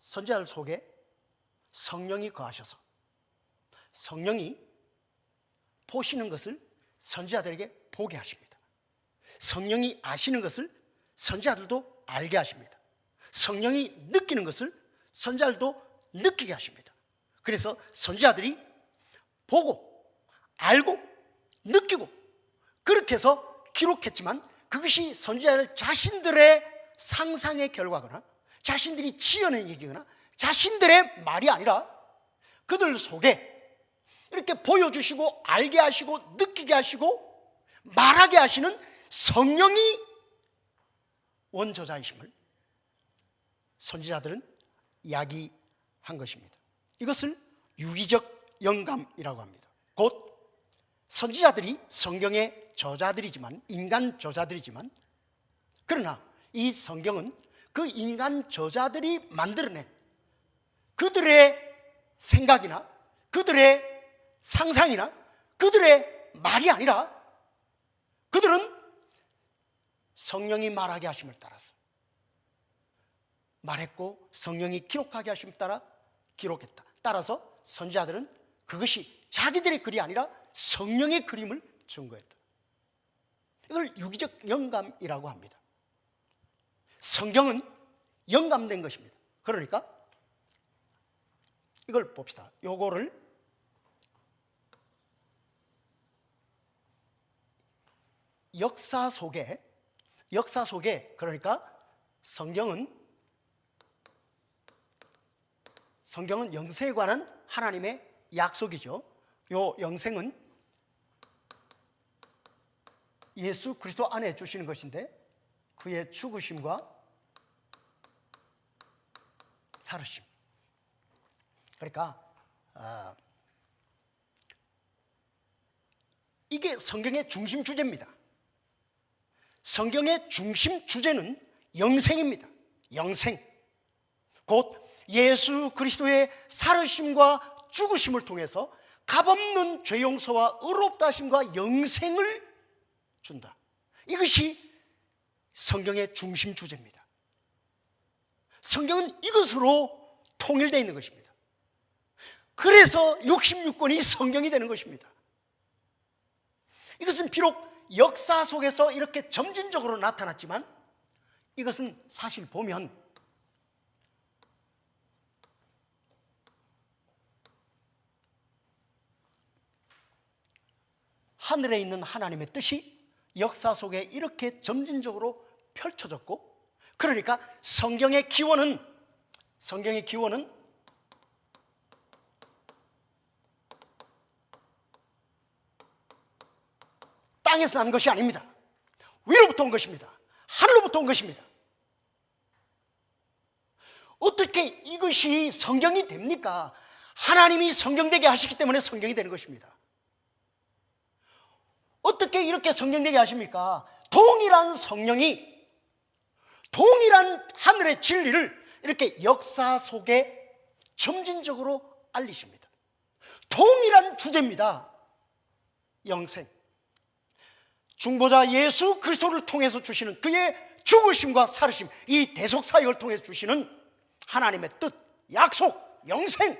선지자들 속에 성령이 거하셔서 성령이 보시는 것을 선지자들에게 보게 하십니다. 성령이 아시는 것을 선지자들도 알게 하십니다. 성령이 느끼는 것을 선지자들도 느끼게 하십니다. 그래서 선지자들이 보고 알고 느끼고 그렇게 해서 기록했지만 그것이 선지자들 자신들의 상상의 결과거나 자신들이 지어낸 얘기거나 자신들의 말이 아니라 그들 속에 이렇게 보여주시고 알게 하시고 느끼게 하시고 말하게 하시는 성령이 원저자이심을 선지자들은 이야기한 것입니다. 이것을 유기적 영감이라고 합니다. 곧 선지자들이 성경의 저자들이지만, 인간 저자들이지만, 그러나 이 성경은 그 인간 저자들이 만들어낸 그들의 생각이나 그들의 상상이나 그들의 말이 아니라 그들은 성령이 말하게 하심을 따라서 말했고 성령이 기록하게 하심을 따라 기록했다. 따라서 선지자들은 그것이 자기들의 글이 아니라 성령의 그림을 증거했다. 이걸 유기적 영감이라고 합니다. 성경은 영감된 것입니다. 그러니까 이걸 봅시다. 요거를 역사 속에 그러니까 성경은 영생에 관한 하나님의 약속이죠. 요 영생은 예수 그리스도 안에 주시는 것인데 그의 죽으심과 살으심. 그러니까 이게 성경의 중심 주제입니다. 성경의 중심 주제는 영생입니다. 영생. 곧 예수 그리스도의 살으심과 죽으심을 통해서 값없는 죄 용서와 의롭다 하심과 영생을 준다. 이것이 성경의 중심 주제입니다. 성경은 이것으로 통일되어 있는 것입니다. 그래서 66권이 성경이 되는 것입니다. 이것은 비록 역사 속에서 이렇게 점진적으로 나타났지만 이것은 사실 보면 하늘에 있는 하나님의 뜻이 역사 속에 이렇게 점진적으로 펼쳐졌고, 그러니까 성경의 기원은 땅에서 난 것이 아닙니다. 위로부터 온 것입니다. 하늘로부터 온 것입니다. 어떻게 이것이 성경이 됩니까? 하나님이 성경되게 하시기 때문에 성경이 되는 것입니다. 어떻게 이렇게 성경되게 하십니까? 동일한 성령이 동일한 하늘의 진리를 이렇게 역사 속에 점진적으로 알리십니다. 동일한 주제입니다. 영생. 중보자 예수 그리스도를 통해서 주시는 그의 죽으심과 살으심, 이 대속사역을 통해서 주시는 하나님의 뜻, 약속, 영생.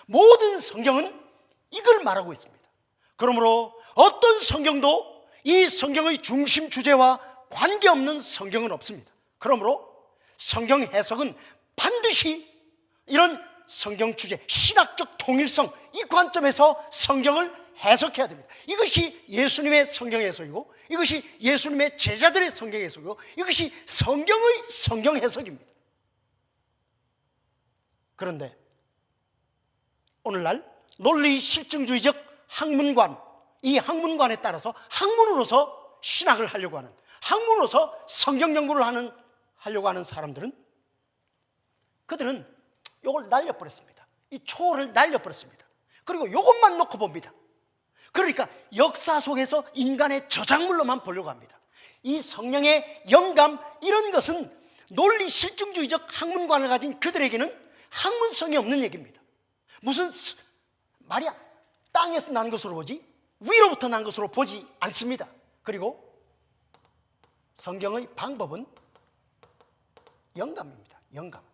모든 성경은 이걸 말하고 있습니다. 그러므로 어떤 성경도 이 성경의 중심 주제와 관계없는 성경은 없습니다. 그러므로 성경 해석은 반드시 이런 성경 주제, 신학적 통일성, 이 관점에서 성경을 해석해야 됩니다. 이것이 예수님의 성경 해석이고, 이것이 예수님의 제자들의 성경 해석이고, 이것이 성경의 성경 해석입니다. 그런데 오늘날 논리 실증주의적 학문관, 이 학문관에 따라서 학문으로서 신학을 하려고 하는, 학문으로서 성경 연구를 하려고 하는 사람들은, 그들은 이걸 날려버렸습니다. 이 초를 날려버렸습니다. 그리고 이것만 놓고 봅니다. 그러니까 역사 속에서 인간의 저작물로만 보려고 합니다. 이 성령의 영감, 이런 것은 논리 실증주의적 학문관을 가진 그들에게는 학문성이 없는 얘기입니다. 무슨 말이야, 땅에서 난 것으로 보지 위로부터 난 것으로 보지 않습니다. 그리고 성경의 방법은 영감입니다. 영감.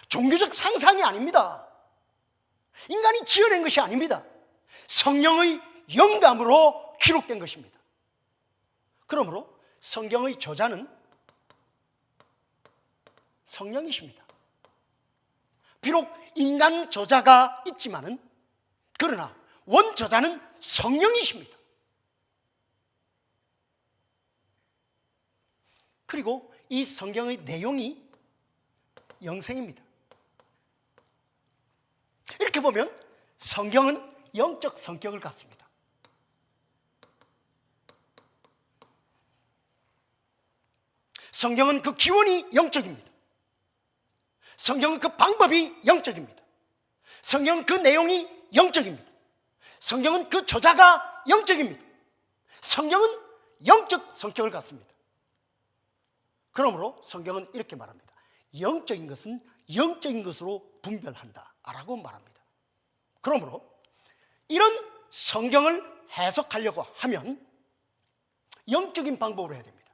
종교적 상상이 아닙니다. 인간이 지어낸 것이 아닙니다. 성령의 영감으로 기록된 것입니다. 그러므로 성경의 저자는 성령이십니다. 비록 인간 저자가 있지만은, 그러나 원저자는 성령이십니다. 그리고 이 성경의 내용이 영생입니다. 이렇게 보면 성경은 영적 성격을 갖습니다. 성경은 그 기원이 영적입니다. 성경은 그 방법이 영적입니다. 성경은 그 내용이 영적입니다. 성경은 그 저자가 영적입니다. 성경은 영적 성격을 갖습니다. 그러므로 성경은 이렇게 말합니다. 영적인 것은 영적인 것으로 분별한다 라고 말합니다. 그러므로 이런 성경을 해석하려고 하면 영적인 방법으로 해야 됩니다.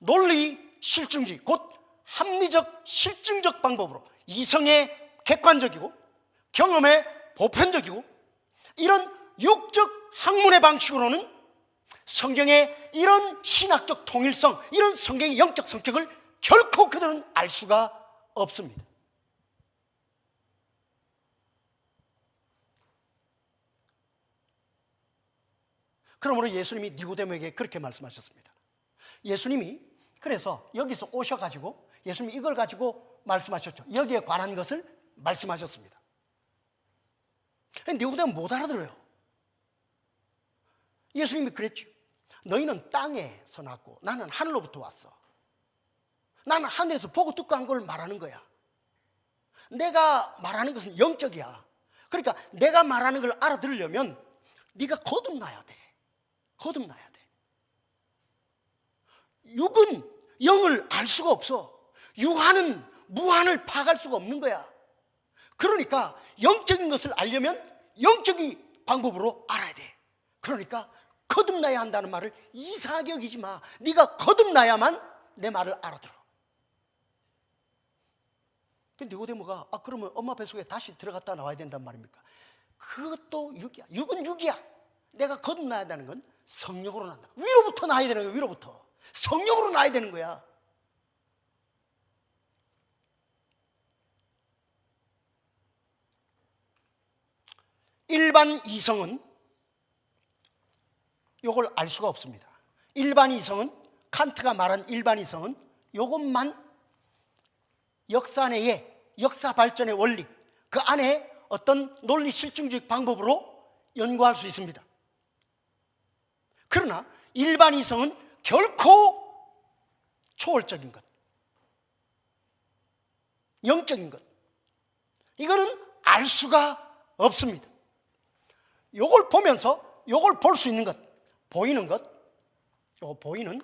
논리 실증주의, 곧 합리적 실증적 방법으로, 이성의 객관적이고 경험의 보편적이고 이런 육적 학문의 방식으로는 성경의 이런 신학적 통일성, 이런 성경의 영적 성격을 결코 그들은 알 수가 없습니다. 그러므로 예수님이 니고데모에게 그렇게 말씀하셨습니다. 예수님이 그래서 여기서 오셔가지고 예수님이 이걸 가지고 말씀하셨죠. 여기에 관한 것을 말씀하셨습니다. 니고데모 못 알아들어요. 예수님이 그랬죠. 너희는 땅에서 났고 나는 하늘로부터 왔어. 나는 하늘에서 보고 듣고 한 걸 말하는 거야. 내가 말하는 것은 영적이야. 그러니까 내가 말하는 걸 알아들으려면 네가 거듭나야 돼. 거듭나야 돼. 육은 영을 알 수가 없어. 유한은 무한을 파악할 수가 없는 거야. 그러니까 영적인 것을 알려면 영적인 방법으로 알아야 돼. 그러니까 거듭나야 한다는 말을 이상하게 여기지 마. 네가 거듭나야만 내 말을 알아들어. 근데 니고데모가 그러면 엄마 뱃속에 다시 들어갔다 나와야 된단 말입니까? 그것도 육이야. 육은 육이야. 내가 거듭나야 한다는 건 성령으로 난다. 위로부터 나야 되는 거야. 위로부터. 성령으로 나야 되는 거야. 일반 이성은 이걸 알 수가 없습니다. 일반 이성은, 칸트가 말한 일반 이성은 이것만 역사 내에, 역사 발전의 원리, 그 안에 어떤 논리 실증주의 방법으로 연구할 수 있습니다. 그러나 일반 이성은 결코 초월적인 것, 영적인 것, 이거는 알 수가 없습니다. 이걸 보면서 이걸 볼 수 있는 것, 보이는 것, 요 보이는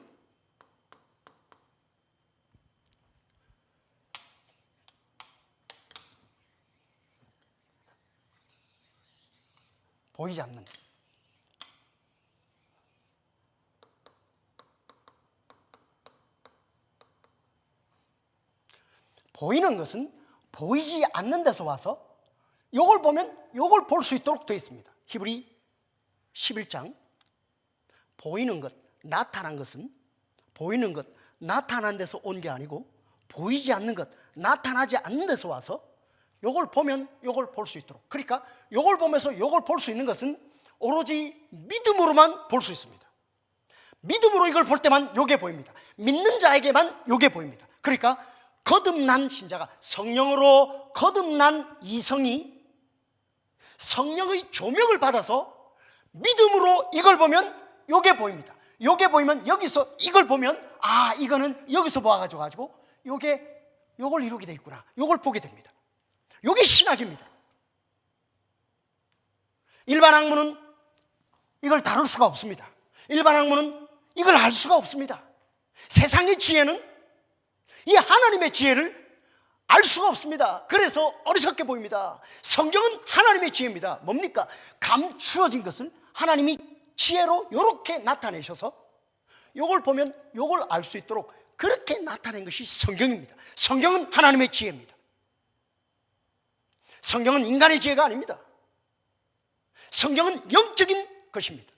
보이지 않는 보이는 것은 보이지 않는 데서 와서 요걸 보면 요걸 볼 수 있도록 되어 있습니다. 히브리 11장 보이는 것, 나타난 것은 보이는 것, 나타난 데서 온 게 아니고 보이지 않는 것, 나타나지 않는 데서 와서 요걸 보면 요걸 볼 수 있도록, 그러니까 요걸 보면서 요걸 볼 수 있는 것은 오로지 믿음으로만 볼 수 있습니다. 믿음으로 이걸 볼 때만 요게 보입니다. 믿는 자에게만 요게 보입니다. 그러니까 거듭난 신자가, 성령으로 거듭난 이성이 성령의 조명을 받아서 믿음으로 이걸 보면 요게 보입니다. 요게 보이면 여기서 이걸 보면 아, 이거는 여기서 보아가지고 요걸 이루게 돼 있구나, 요걸 보게 됩니다. 요게 신학입니다. 일반 학문은 이걸 다룰 수가 없습니다. 일반 학문은 이걸 알 수가 없습니다. 세상의 지혜는 이 하나님의 지혜를 알 수가 없습니다. 그래서 어리석게 보입니다. 성경은 하나님의 지혜입니다. 뭡니까? 감추어진 것을 하나님이 지혜로 이렇게 나타내셔서 요걸 보면 요걸 알 수 있도록 그렇게 나타낸 것이 성경입니다. 성경은 하나님의 지혜입니다. 성경은 인간의 지혜가 아닙니다. 성경은 영적인 것입니다.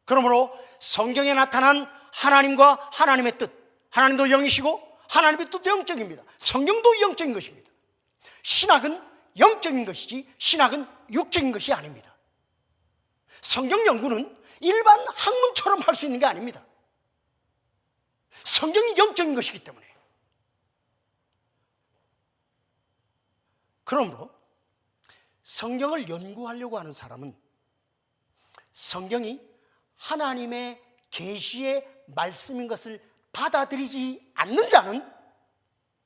그러므로 성경에 나타난 하나님과 하나님의 뜻, 하나님도 영이시고 하나님의 뜻도 영적입니다. 성경도 영적인 것입니다. 신학은 영적인 것이지 신학은 육적인 것이 아닙니다. 성경 연구는 일반 학문처럼 할 수 있는 게 아닙니다. 성경이 영적인 것이기 때문에. 그러므로 성경을 연구하려고 하는 사람은 성경이 하나님의 계시의 말씀인 것을 받아들이지 않는 자는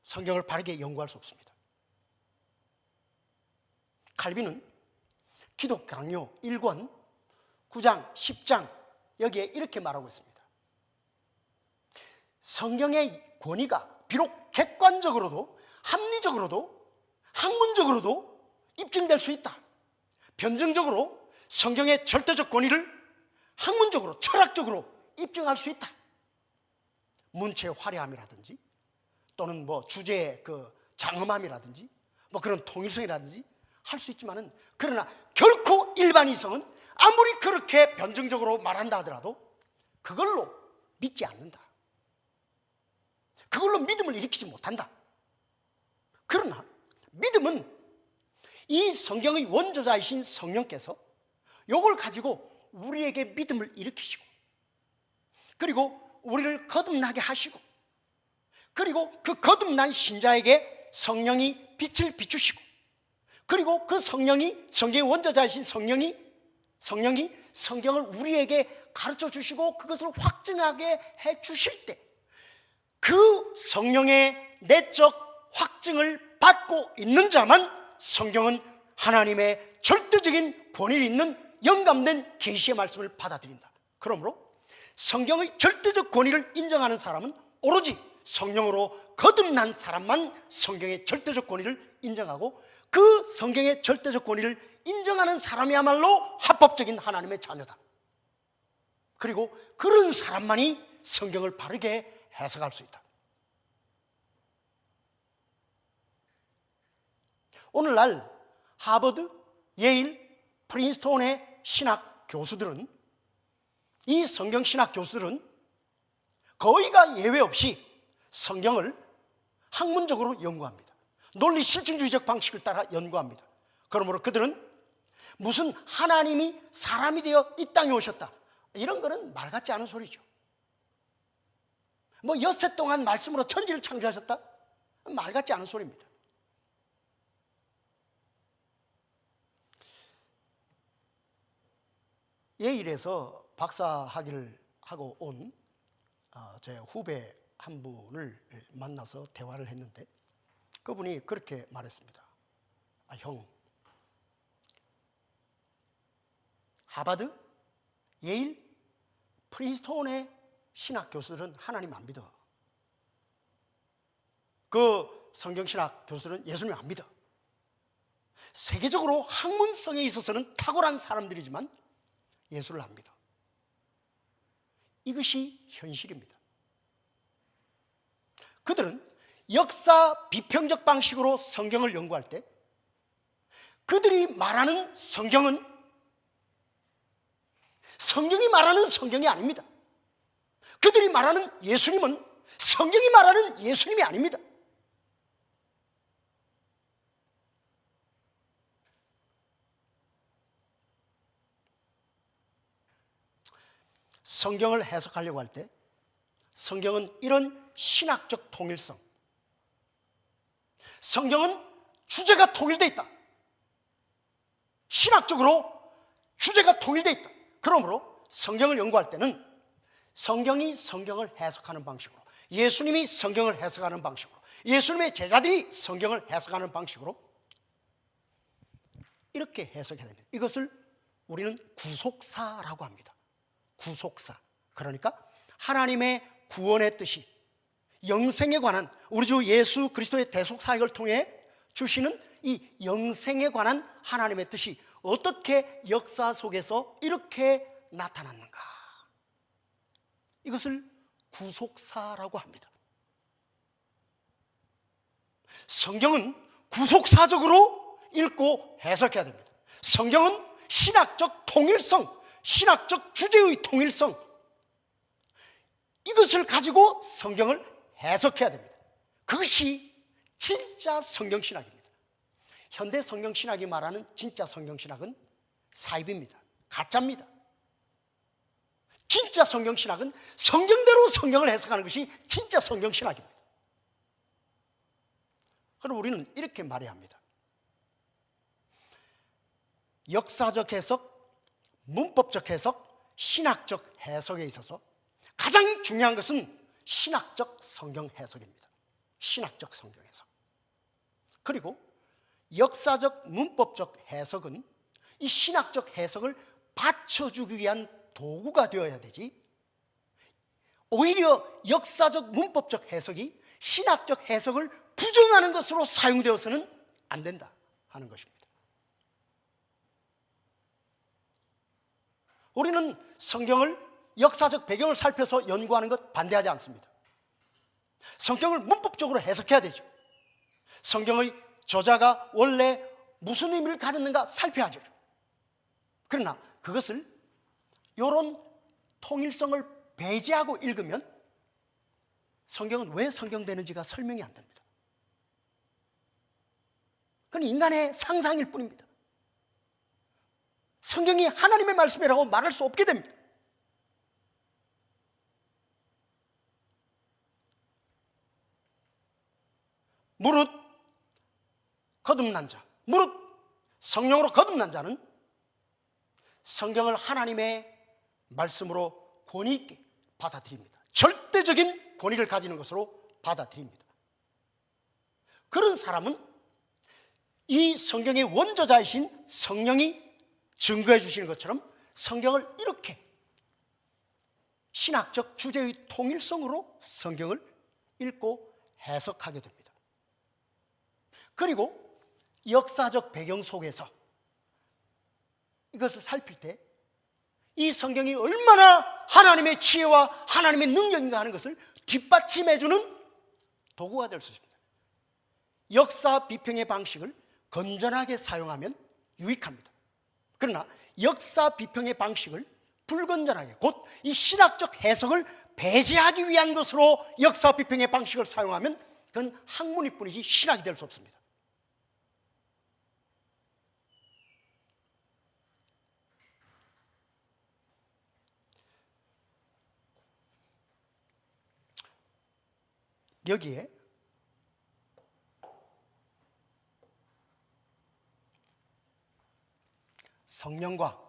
성경을 바르게 연구할 수 없습니다. 칼빈은 기독 강요 1권 9장 10장 여기에 이렇게 말하고 있습니다. 성경의 권위가 비록 객관적으로도 합리적으로도 학문적으로도 입증될 수 있다. 변증적으로 성경의 절대적 권위를 학문적으로 철학적으로 입증할 수 있다. 문체의 화려함이라든지 또는 주제의 장엄함이라든지 그런 통일성이라든지 할 수 있지만은, 그러나 결코 일반 이성은 아무리 그렇게 변증적으로 말한다 하더라도 그걸로 믿지 않는다. 그걸로 믿음을 일으키지 못한다. 그러나 믿음은 이 성경의 원조자이신 성령께서 이걸 가지고 우리에게 믿음을 일으키시고, 그리고 우리를 거듭나게 하시고, 그리고 그 거듭난 신자에게 성령이 빛을 비추시고, 그리고 그 성령이, 성경의 원조자이신 성령이 성경을 우리에게 가르쳐 주시고 그것을 확증하게 해 주실 때, 그 성령의 내적 확증을 받고 있는 자만 성경은 하나님의 절대적인 권위 있는 영감된 계시의 말씀을 받아들인다. 그러므로 성경의 절대적 권위를 인정하는 사람은 오로지 성령으로 거듭난 사람만 성경의 절대적 권위를 인정하고, 그 성경의 절대적 권위를 인정하는 사람이야말로 합법적인 하나님의 자녀다. 그리고 그런 사람만이 성경을 바르게 해석할 수 있다. 오늘날 하버드, 예일, 프린스톤의 신학 교수들은, 이 성경 신학 교수들은 거의가 예외 없이 성경을 학문적으로 연구합니다. 논리 실증주의적 방식을 따라 연구합니다. 그러므로 그들은 무슨 하나님이 사람이 되어 이 땅에 오셨다, 이런 거는 말 같지 않은 소리죠. 엿새 동안 말씀으로 천지를 창조하셨다, 말 같지 않은 소리입니다. 예일에서 박사학위를 하고 온 제 후배 한 분을 만나서 대화를 했는데, 그분이 그렇게 말했습니다. 형, 하버드, 예일, 프린스톤의 신학 교수들은 하나님 안 믿어. 그 성경신학 교수들은 예수님 안 믿어. 세계적으로 학문성에 있어서는 탁월한 사람들이지만 예수를 안 믿어. 이것이 현실입니다. 그들은 역사 비평적 방식으로 성경을 연구할 때 그들이 말하는 성경은 성경이 말하는 성경이 아닙니다. 그들이 말하는 예수님은 성경이 말하는 예수님이 아닙니다. 성경을 해석하려고 할 때 성경은 이런 신학적 통일성, 성경은 주제가 통일되어 있다. 신학적으로 주제가 통일되어 있다. 그러므로 성경을 연구할 때는 성경이 성경을 해석하는 방식으로, 예수님이 성경을 해석하는 방식으로, 예수님의 제자들이 성경을 해석하는 방식으로 이렇게 해석해야 됩니다. 이것을 우리는 구속사라고 합니다. 구속사. 그러니까 하나님의 구원의 뜻이 영생에 관한, 우리 주 예수 그리스도의 대속사역을 통해 주시는 이 영생에 관한 하나님의 뜻이 어떻게 역사 속에서 이렇게 나타났는가, 이것을 구속사라고 합니다. 성경은 구속사적으로 읽고 해석해야 됩니다. 성경은 신학적 통일성, 신학적 주제의 통일성, 이것을 가지고 성경을 해석해야 됩니다. 그것이 진짜 성경신학입니다. 현대 성경신학이 말하는 진짜 성경신학은 사입입니다. 가짜입니다. 진짜 성경신학은 성경대로 성경을 해석하는 것이 진짜 성경신학입니다. 그럼 우리는 이렇게 말해야 합니다. 역사적 해석, 문법적 해석, 신학적 해석에 있어서 가장 중요한 것은 신학적 성경 해석입니다. 신학적 성경 해석. 그리고 역사적 문법적 해석은 이 신학적 해석을 받쳐주기 위한 도구가 되어야 되지, 오히려 역사적 문법적 해석이 신학적 해석을 부정하는 것으로 사용되어서는 안 된다 하는 것입니다. 우리는 성경을 역사적 배경을 살펴서 연구하는 것 반대하지 않습니다. 성경을 문법적으로 해석해야 되죠. 성경의 저자가 원래 무슨 의미를 가졌는가 살펴야죠. 그러나 그것을 이런 통일성을 배제하고 읽으면 성경은 왜 성경되는지가 설명이 안 됩니다. 그건 인간의 상상일 뿐입니다. 성경이 하나님의 말씀이라고 말할 수 없게 됩니다. 무릇 거듭난 자, 무릇 성령으로 거듭난 자는 성경을 하나님의 말씀으로 권위 있게 받아들입니다. 절대적인 권위를 가지는 것으로 받아들입니다. 그런 사람은 이 성경의 원저자이신 성령이 증거해 주시는 것처럼 성경을 이렇게 신학적 주제의 통일성으로 성경을 읽고 해석하게 됩니다. 그리고 역사적 배경 속에서 이것을 살필 때 이 성경이 얼마나 하나님의 지혜와 하나님의 능력인가 하는 것을 뒷받침해주는 도구가 될 수 있습니다. 역사 비평의 방식을 건전하게 사용하면 유익합니다. 그러나 역사 비평의 방식을 불건전하게, 곧 이 신학적 해석을 배제하기 위한 것으로 역사 비평의 방식을 사용하면 그건 학문일 뿐이지 신학이 될 수 없습니다. 여기에 성령과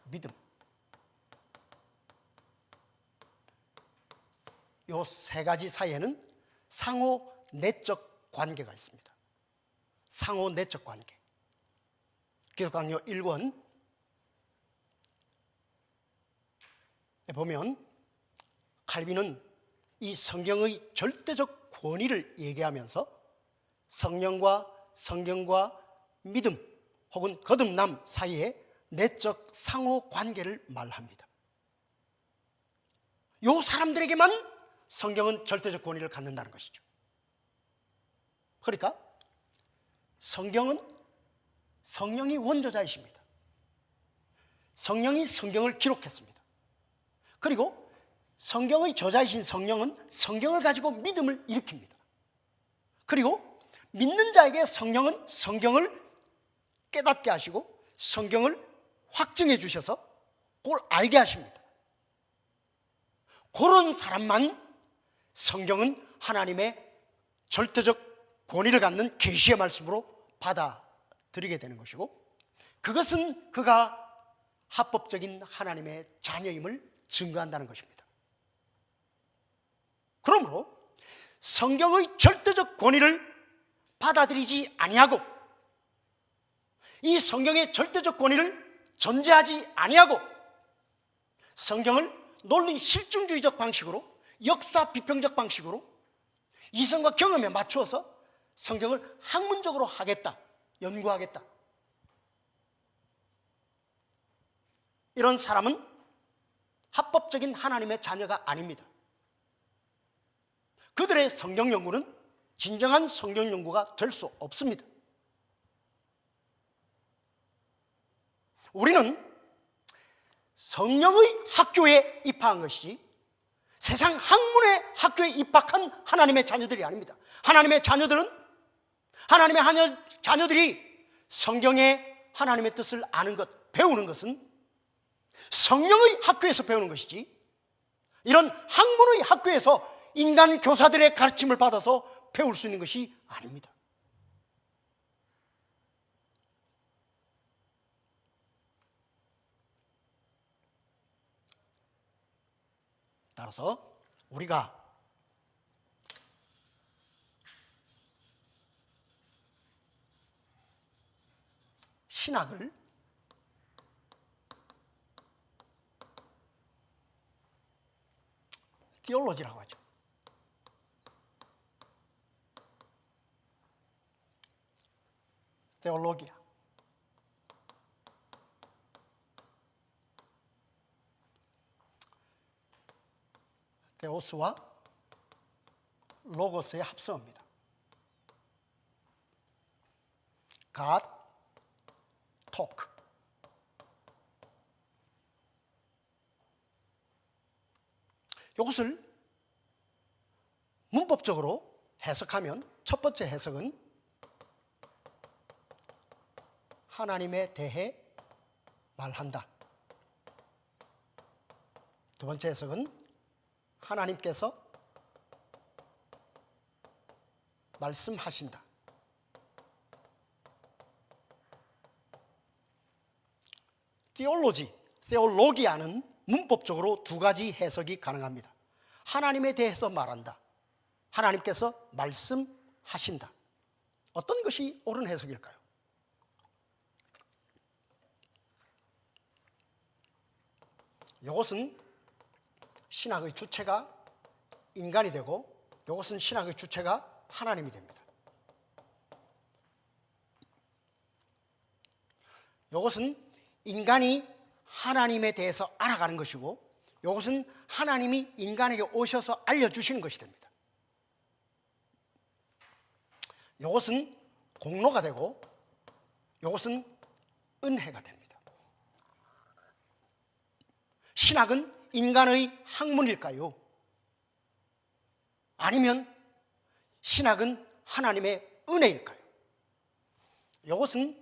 믿음, 이 세 가지 사이에는 상호 내적 관계가 있습니다. 상호 내적 관계. 기독강요 1권 보면 칼빈은 이 성경의 절대적 권위를 얘기하면서 성령과 성경과 믿음 혹은 거듭남 사이에 내적 상호 관계를 말합니다. 이 사람들에게만 성경은 절대적 권위를 갖는다는 것이죠. 그러니까 성경은 성령이 원저자이십니다. 성령이 성경을 기록했습니다. 그리고 성경의 저자이신 성령은 성경을 가지고 믿음을 일으킵니다. 그리고 믿는 자에게 성령은 성경을 깨닫게 하시고 성경을 확증해 주셔서 그걸 알게 하십니다. 그런 사람만 성경은 하나님의 절대적 권위를 갖는 계시의 말씀으로 받아들이게 되는 것이고, 그것은 그가 합법적인 하나님의 자녀임을 증거한다는 것입니다. 그러므로 성경의 절대적 권위를 받아들이지 아니하고 이 성경의 절대적 권위를 전제하지 아니하고 성경을 논리 실증주의적 방식으로, 역사 비평적 방식으로 이성과 경험에 맞추어서 성경을 학문적으로 하겠다, 연구하겠다, 이런 사람은 합법적인 하나님의 자녀가 아닙니다. 그들의 성경 연구는 진정한 성경 연구가 될 수 없습니다. 우리는 성령의 학교에 입학한 것이지 세상 학문의 학교에 입학한 하나님의 자녀들이 아닙니다. 하나님의 자녀들이 성경의 하나님의 뜻을 아는 것, 배우는 것은 성령의 학교에서 배우는 것이지 이런 학문의 학교에서 인간 교사들의 가르침을 받아서 배울 수 있는 것이 아닙니다. 따라서 우리가 신학을 디올로지라고 하죠. 테올로기아. 테오스와 로고스의 합성어입니다. God, talk. 이것을 문법적으로 해석하면 첫 번째 해석은 하나님에 대해 말한다. 두 번째 해석은 하나님께서 말씀하신다. 테올로기아는 문법적으로 두 가지 해석이 가능합니다. 하나님에 대해서 말한다. 하나님께서 말씀하신다. 어떤 것이 옳은 해석일까요? 이것은 신학의 주체가 인간이 되고 이것은 신학의 주체가 하나님이 됩니다. 이것은 인간이 하나님에 대해서 알아가는 것이고 이것은 하나님이 인간에게 오셔서 알려주시는 것이 됩니다. 이것은 공로가 되고 이것은 은혜가 됩니다. 신학은 인간의 학문일까요? 아니면 신학은 하나님의 은혜일까요? 이것은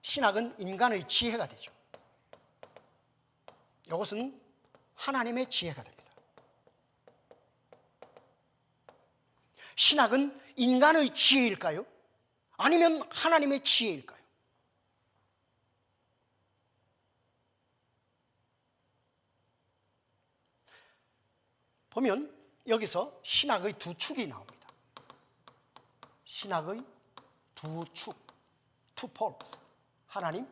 신학은 인간의 지혜가 되죠. 이것은 하나님의 지혜가 됩니다. 신학은 인간의 지혜일까요? 아니면 하나님의 지혜일까요? 보면 여기서 신학의 두 축이 나옵니다. 신학의 두 축, two poles. 하나님,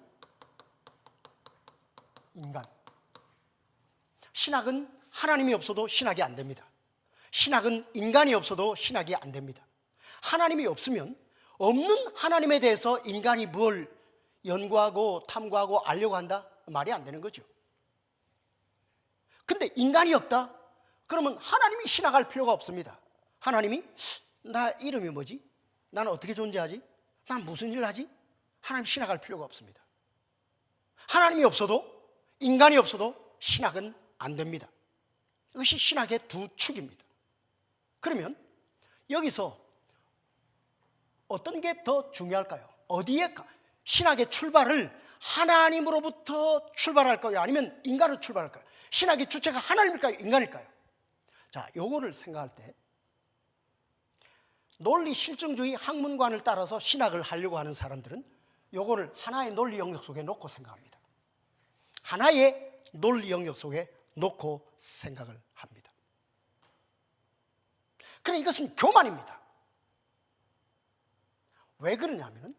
인간. 신학은 하나님이 없어도 신학이 안 됩니다. 신학은 인간이 없어도 신학이 안 됩니다. 하나님이 없으면 없는 하나님에 대해서 인간이 뭘 연구하고 탐구하고 알려고 한다? 말이 안 되는 거죠. 근데 인간이 없다? 그러면 하나님이 신학할 필요가 없습니다. 하나님이 나 이름이 뭐지? 나는 어떻게 존재하지? 난 무슨 일을 하지? 하나님 신학할 필요가 없습니다. 하나님이 없어도 인간이 없어도 신학은 안 됩니다. 이것이 신학의 두 축입니다. 그러면 여기서 어떤 게 더 중요할까요? 어디에 신학의 출발을 하나님으로부터 출발할까요? 아니면 인간으로 출발할까요? 신학의 주체가 하나님일까요? 인간일까요? 자, 요거를 생각할 때 논리 실증주의 학문관을 따라서 신학을 하려고 하는 사람들은 요거를 하나의 논리 영역 속에 놓고 생각합니다. 하나의 논리 영역 속에 놓고 생각을 합니다. 그럼 이것은 교만입니다. 왜 그러냐면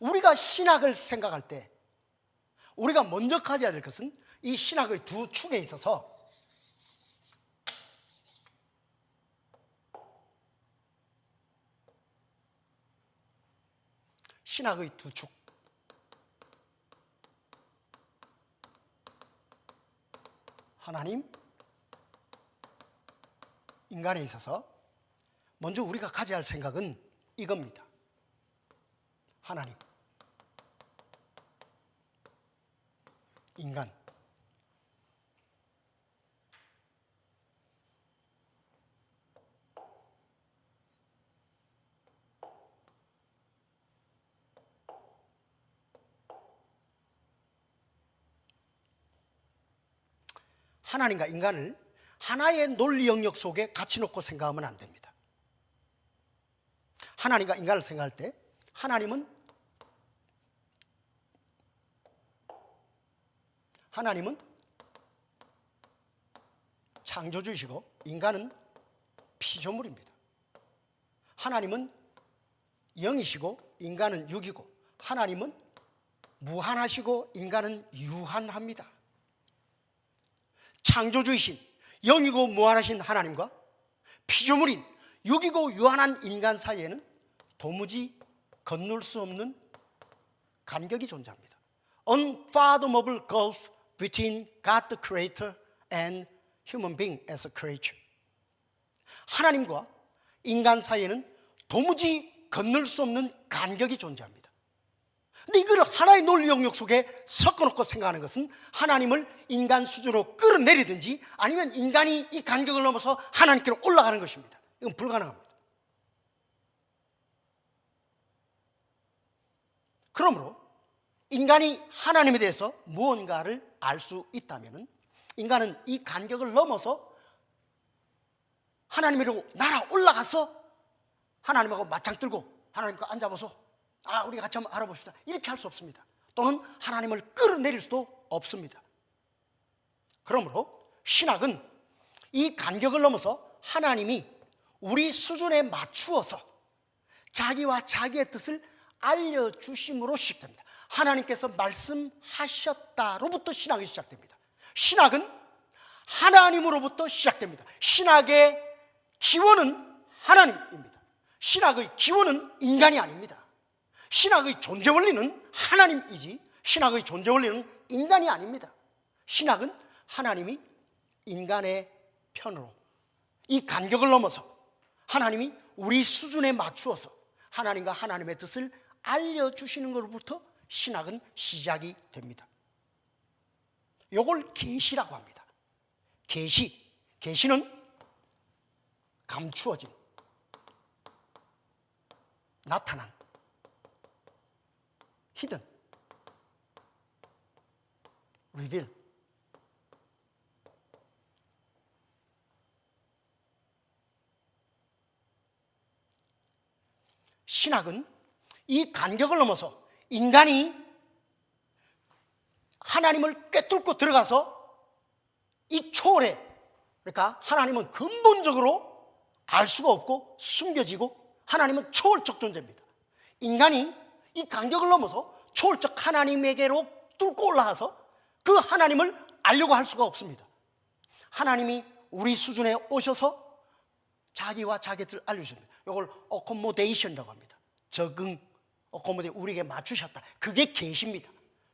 우리가 신학을 생각할 때 우리가 먼저 가져야 될 것은 이 신학의 두 축에 있어서 신학의 두 축, 하나님, 인간에 있어서 먼저 우리가 가져야 할 생각은 이겁니다. 하나님, 인간. 하나님과 인간을 하나의 논리 영역 속에 같이 놓고 생각하면 안 됩니다. 하나님과 인간을 생각할 때 하나님은 창조주이시고 인간은 피조물입니다. 하나님은 영이시고 인간은 육이고 하나님은 무한하시고 인간은 유한합니다. 창조주이신 영이고 무한하신 하나님과 피조물인 육이고 유한한 인간 사이에는 도무지 건널 수 없는 간격이 존재합니다. Unfathomable gulf between God the Creator and human being as a creature. 하나님과 인간 사이에는 도무지 건널 수 없는 간격이 존재합니다. 근데 이걸 하나의 논리 영역 속에 섞어놓고 생각하는 것은 하나님을 인간 수준으로 끌어내리든지 아니면 인간이 이 간격을 넘어서 하나님께로 올라가는 것입니다. 이건 불가능합니다. 그러므로 인간이 하나님에 대해서 무언가를 알 수 있다면 인간은 이 간격을 넘어서 하나님이라고 날아 올라가서 하나님하고 맞짱 뜨고 하나님과 앉아보소, 우리가 같이 한번 알아봅시다, 이렇게 할 수 없습니다. 또는 하나님을 끌어내릴 수도 없습니다. 그러므로 신학은 이 간격을 넘어서 하나님이 우리 수준에 맞추어서 자기와 자기의 뜻을 알려주심으로 시작됩니다. 하나님께서 말씀하셨다로부터 신학이 시작됩니다. 신학은 하나님으로부터 시작됩니다. 신학의 기원은 하나님입니다. 신학의 기원은 인간이 아닙니다. 신학의 존재 원리는 하나님이지 신학의 존재 원리는 인간이 아닙니다. 신학은 하나님이 인간의 편으로 이 간격을 넘어서 하나님이 우리 수준에 맞추어서 하나님과 하나님의 뜻을 알려주시는 것로부터 신학은 시작이 됩니다. 이걸 계시라고 합니다. 계시는 감추어진, 나타난, hidden, reveal. 신학은 이 간격을 넘어서 인간이 하나님을 꿰뚫고 들어가서 이 초월에, 그러니까 하나님은 근본적으로 알 수가 없고 숨겨지고 하나님은 초월적 존재입니다. 인간이 이 간격을 넘어서 초월적 하나님에게로 뚫고 올라가서 그 하나님을 알려고 할 수가 없습니다. 하나님이 우리 수준에 오셔서 자기와 자기의 뜻을 알려주십니다. 이걸 accommodation이라고 합니다. 적응, accommodate, 우리에게 맞추셨다. 그게 계시입니다.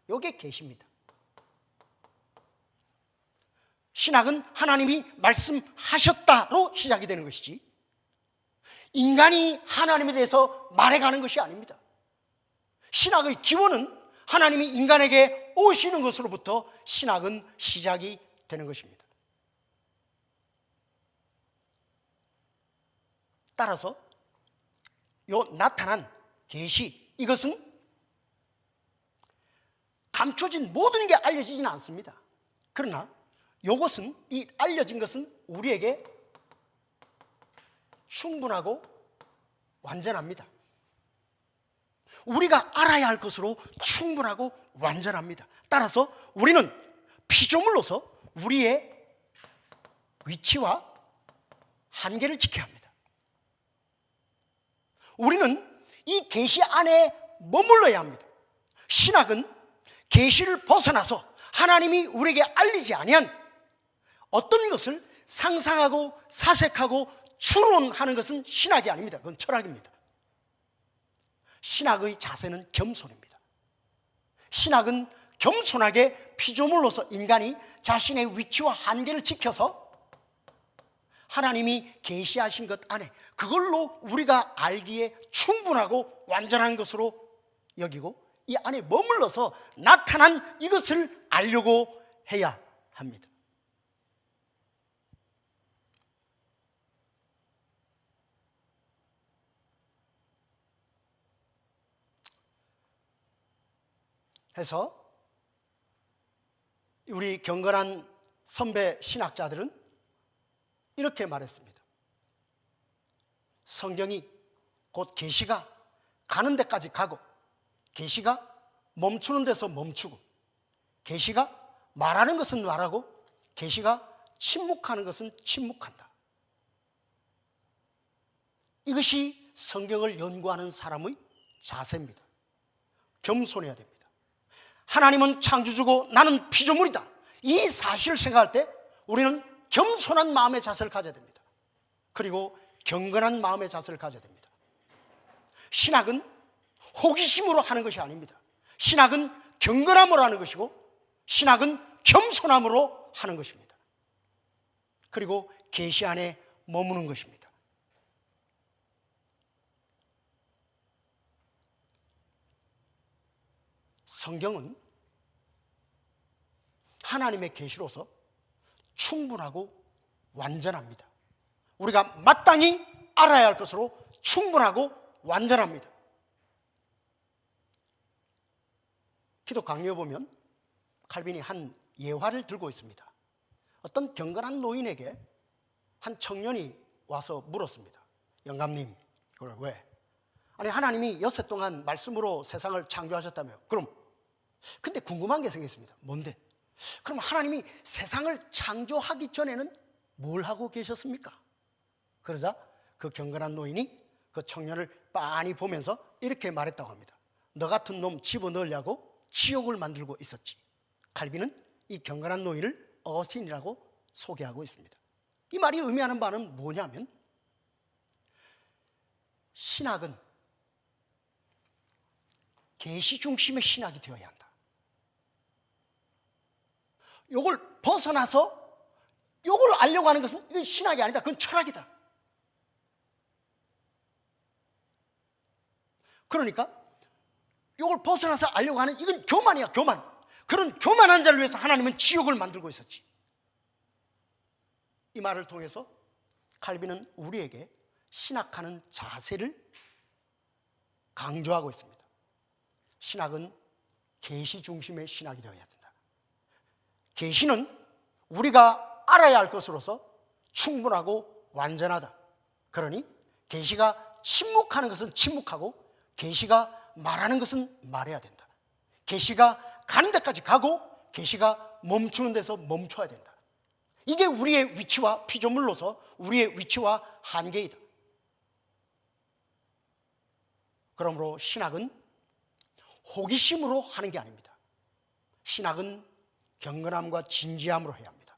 이게 계시입니다. 신학은 하나님이 말씀하셨다로 시작이 되는 것이지 인간이 하나님에 대해서 말해가는 것이 아닙니다. 신학의 기원은 하나님이 인간에게 오시는 것으로부터 신학은 시작이 되는 것입니다. 따라서 요 나타난 계시, 이것은 감춰진 모든 게 알려지지는 않습니다. 그러나 이것은, 이 알려진 것은 우리에게 충분하고 완전합니다. 우리가 알아야 할 것으로 충분하고 완전합니다. 따라서 우리는 피조물로서 우리의 위치와 한계를 지켜야 합니다. 우리는 이 계시 안에 머물러야 합니다. 신학은 계시를 벗어나서 하나님이 우리에게 알리지 아니한 어떤 것을 상상하고 사색하고 추론하는 것은 신학이 아닙니다. 그건 철학입니다. 신학의 자세는 겸손입니다. 신학은 겸손하게 피조물로서 인간이 자신의 위치와 한계를 지켜서 하나님이 계시하신 것 안에 그걸로 우리가 알기에 충분하고 완전한 것으로 여기고 이 안에 머물러서 나타난 이것을 알려고 해야 합니다. 해서 우리 경건한 선배 신학자들은 이렇게 말했습니다. 성경이 곧 계시가 가는 데까지 가고 계시가 멈추는 데서 멈추고 계시가 말하는 것은 말하고 계시가 침묵하는 것은 침묵한다. 이것이 성경을 연구하는 사람의 자세입니다. 겸손해야 됩니다. 하나님은 창조주고 나는 피조물이다. 이 사실을 생각할 때 우리는 겸손한 마음의 자세를 가져야 됩니다. 그리고 경건한 마음의 자세를 가져야 됩니다. 신학은 호기심으로 하는 것이 아닙니다. 신학은 경건함으로 하는 것이고 신학은 겸손함으로 하는 것입니다. 그리고 계시 안에 머무는 것입니다. 성경은 하나님의 계시로서 충분하고 완전합니다. 우리가 마땅히 알아야 할 것으로 충분하고 완전합니다. 기독 강요에 보면 칼빈이 한 예화를 들고 있습니다. 어떤 경건한 노인에게 한 청년이 와서 물었습니다. 영감님, 그래 왜? 아니 하나님이 엿새 동안 말씀으로 세상을 창조하셨다며. 그럼 근데 궁금한 게 생겼습니다. 뭔데? 그럼 하나님이 세상을 창조하기 전에는 뭘 하고 계셨습니까? 그러자 그 경건한 노인이 그 청년을 빤히 보면서 이렇게 말했다고 합니다. 너 같은 놈 집어넣으려고 지옥을 만들고 있었지. 칼빈은 이 경건한 노인을 어신이라고 소개하고 있습니다. 이 말이 의미하는 바는 뭐냐면 신학은 계시 중심의 신학이 되어야 한다. 이걸 벗어나서 이걸 알려고 하는 것은 이건 신학이 아니다. 그건 철학이다. 그러니까 이걸 벗어나서 알려고 하는 이건 교만이야, 교만. 그런 교만한 자를 위해서 하나님은 지옥을 만들고 있었지. 이 말을 통해서 칼빈은 우리에게 신학하는 자세를 강조하고 있습니다. 신학은 계시 중심의 신학이 되어야 된다. 계시는 우리가 알아야 할 것으로서 충분하고 완전하다. 그러니 계시가 침묵하는 것은 침묵하고 계시가 말하는 것은 말해야 된다. 계시가 가는 데까지 가고 계시가 멈추는 데서 멈춰야 된다. 이게 우리의 위치와 피조물로서 우리의 위치와 한계이다. 그러므로 신학은 호기심으로 하는 게 아닙니다. 신학은 경건함과 진지함으로 해야 합니다.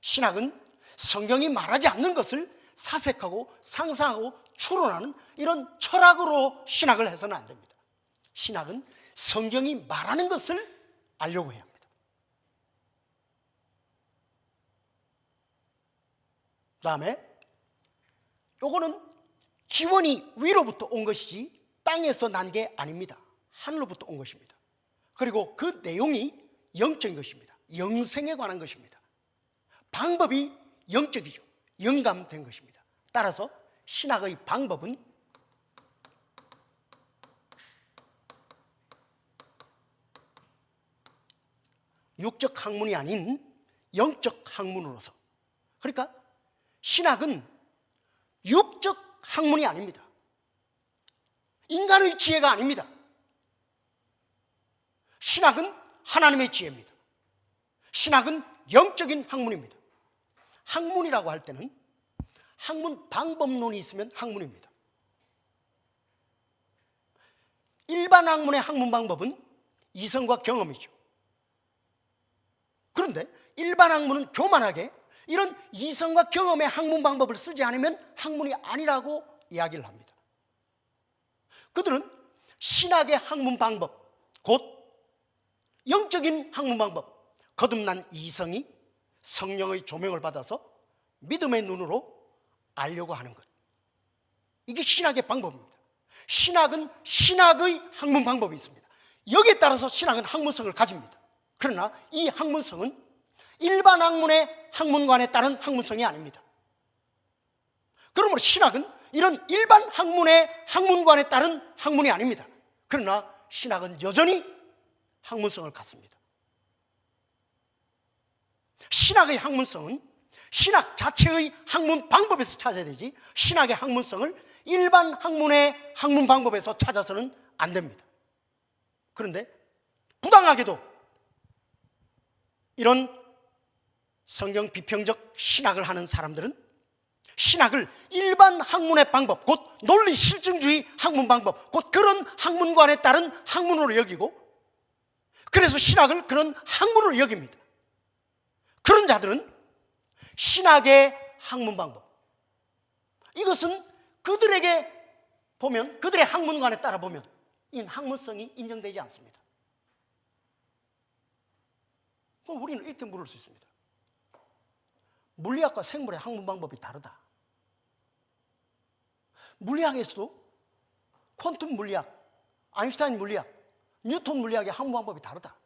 신학은 성경이 말하지 않는 것을 사색하고 상상하고 추론하는 이런 철학으로 신학을 해서는 안 됩니다. 신학은 성경이 말하는 것을 알려고 해야 합니다. 그 다음에 요거는 기원이 위로부터 온 것이지 땅에서 난 게 아닙니다. 하늘로부터 온 것입니다. 그리고 그 내용이 영적인 것입니다. 영생에 관한 것입니다. 방법이 영적이죠. 영감된 것입니다. 따라서 신학의 방법은 육적 학문이 아닌 영적 학문으로서, 그러니까 신학은 육적 학문이 아닙니다. 인간의 지혜가 아닙니다. 신학은 하나님의 지혜입니다. 신학은 영적인 학문입니다. 학문이라고 할 때는 학문 방법론이 있으면 학문입니다. 일반 학문의 학문 방법은 이성과 경험이죠. 그런데 일반 학문은 교만하게 이런 이성과 경험의 학문 방법을 쓰지 않으면 학문이 아니라고 이야기를 합니다. 그들은 신학의 학문 방법, 곧 영적인 학문 방법, 거듭난 이성이 성령의 조명을 받아서 믿음의 눈으로 알려고 하는 것, 이게 신학의 방법입니다. 신학은 신학의 학문 방법이 있습니다. 여기에 따라서 신학은 학문성을 가집니다. 그러나 이 학문성은 일반 학문의 학문관에 따른 학문성이 아닙니다. 그러므로 신학은 이런 일반 학문의 학문관에 따른 학문이 아닙니다. 그러나 신학은 여전히 학문성을 갖습니다. 신학의 학문성은 신학 자체의 학문 방법에서 찾아야 되지, 신학의 학문성을 일반 학문의 학문 방법에서 찾아서는 안 됩니다. 그런데 부당하게도 이런 성경 비평적 신학을 하는 사람들은 신학을 일반 학문의 방법, 곧 논리 실증주의 학문 방법, 곧 그런 학문관에 따른 학문으로 여기고, 그래서 신학을 그런 학문으로 여깁니다. 그런 자들은 신학의 학문 방법, 이것은 그들에게 보면, 그들의 학문관에 따라 보면 이 학문성이 인정되지 않습니다. 그럼 우리는 이렇게 물을 수 있습니다. 물리학과 생물의 학문 방법이 다르다. 물리학에서도 퀀텀 물리학, 아인슈타인 물리학, 뉴턴 물리학의 학문 방법이 다르다.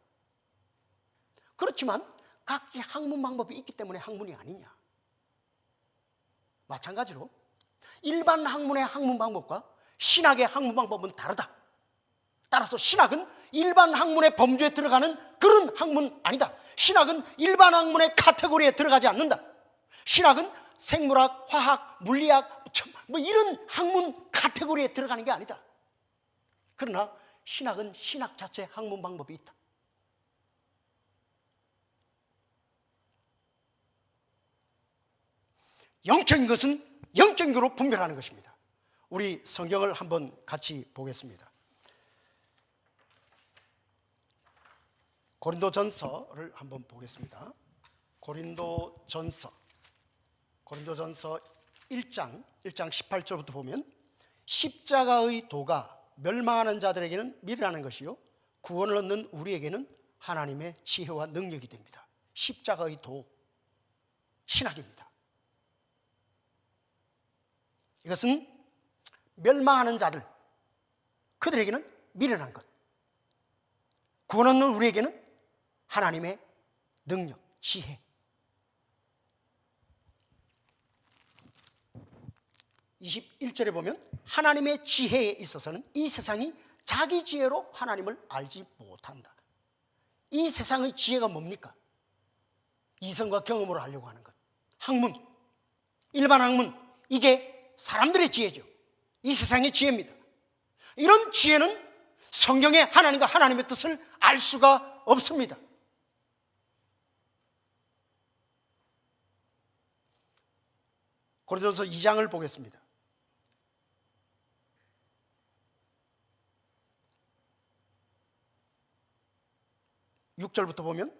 그렇지만 각기 학문 방법이 있기 때문에 학문이 아니냐. 마찬가지로 일반 학문의 학문 방법과 신학의 학문 방법은 다르다. 따라서 신학은 일반 학문의 범주에 들어가는 그런 학문 아니다. 신학은 일반 학문의 카테고리에 들어가지 않는다. 신학은 생물학, 화학, 물리학 뭐 이런 학문 카테고리에 들어가는 게 아니다. 그러나 신학은 신학 자체의 학문 방법이 있다. 영적인 것은 영적인 거로 분별하는 것입니다. 우리 성경을 한번 같이 보겠습니다. 고린도전서를 한번 보겠습니다. 고린도전서 1장 18절부터 보면, 십자가의 도가 멸망하는 자들에게는 미련한 것이요 구원을 얻는 우리에게는 하나님의 지혜와 능력이 됩니다. 십자가의 도, 신학입니다. 이것은 멸망하는 자들, 그들에게는 미련한 것, 구원 얻는 우리에게는 하나님의 능력, 지혜. 21절에 보면 하나님의 지혜에 있어서는 이 세상이 자기 지혜로 하나님을 알지 못한다. 이 세상의 지혜가 뭡니까? 이성과 경험으로 하려고 하는 것, 학문, 일반 학문, 이게 사람들의 지혜죠. 이 세상의 지혜입니다. 이런 지혜는 성경의 하나님과 하나님의 뜻을 알 수가 없습니다. 고린도서 2장을 보겠습니다. 6절부터 보면,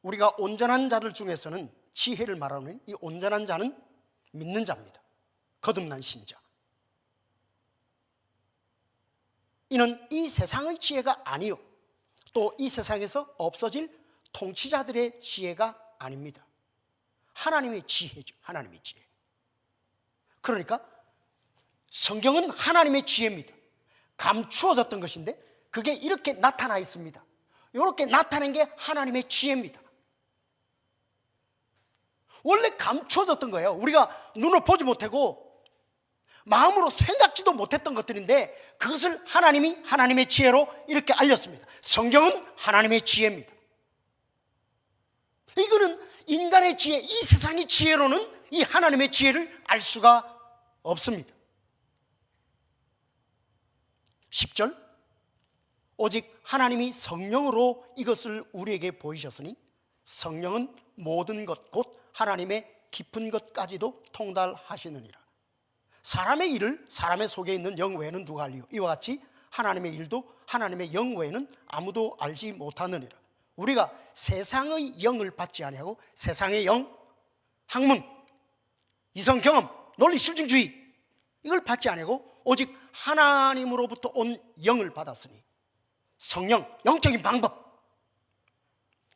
우리가 온전한 자들 중에서는 지혜를 말하는 이 온전한 자는 믿는 자입니다. 거듭난 신자. 이는 이 세상의 지혜가 아니요 또 이 세상에서 없어질 통치자들의 지혜가 아닙니다. 하나님의 지혜죠. 하나님의 지혜. 그러니까 성경은 하나님의 지혜입니다. 감추어졌던 것인데 그게 이렇게 나타나 있습니다. 이렇게 나타낸 게 하나님의 지혜입니다. 원래 감추어졌던 거예요. 우리가 눈을 보지 못하고 마음으로 생각지도 못했던 것들인데 그것을 하나님이 하나님의 지혜로 이렇게 알렸습니다. 성경은 하나님의 지혜입니다. 이거는 인간의 지혜, 이 세상의 지혜로는 이 하나님의 지혜를 알 수가 없습니다. 10절, 오직 하나님이 성령으로 이것을 우리에게 보이셨으니 성령은 모든 것 곧 하나님의 깊은 것까지도 통달하시느니라. 사람의 일을 사람의 속에 있는 영 외에는 누가 알리요? 이와 같이 하나님의 일도 하나님의 영 외에는 아무도 알지 못하느니라. 우리가 세상의 영을 받지 아니하고 세상의 영, 학문, 이성 경험, 논리 실증주의 이걸 받지 아니하고 오직 하나님으로부터 온 영을 받았으니 성령, 영적인 방법,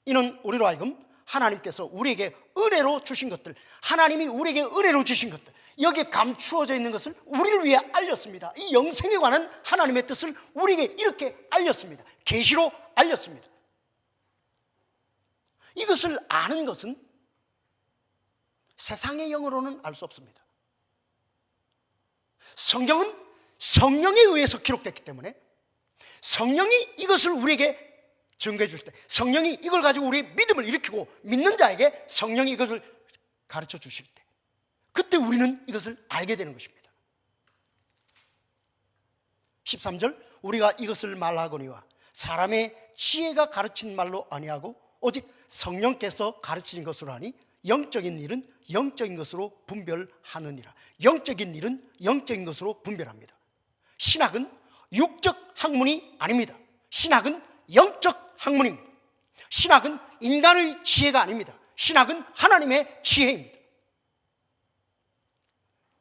이는 우리로 하여금 하나님께서 우리에게 은혜로 주신 것들, 하나님이 우리에게 은혜로 주신 것들, 여기에 감추어져 있는 것을 우리를 위해 알렸습니다. 이 영생에 관한 하나님의 뜻을 우리에게 이렇게 알렸습니다. 계시로 알렸습니다. 이것을 아는 것은 세상의 영으로는 알 수 없습니다. 성경은 성령에 의해서 기록됐기 때문에 성령이 이것을 우리에게 증거해 주실 때, 성령이 이걸 가지고 우리의 믿음을 일으키고 믿는 자에게 성령이 이것을 가르쳐 주실 때, 그때 우리는 이것을 알게 되는 것입니다. 13절, 우리가 이것을 말하거니와 사람의 지혜가 가르친 말로 아니하고 오직 성령께서 가르치신 것으로 하니 영적인 일은 영적인 것으로 분별하느니라. 영적인 일은 영적인 것으로 분별합니다. 신학은 육적 학문이 아닙니다. 신학은 영적 학문입니다. 신학은 인간의 지혜가 아닙니다. 신학은 하나님의 지혜입니다.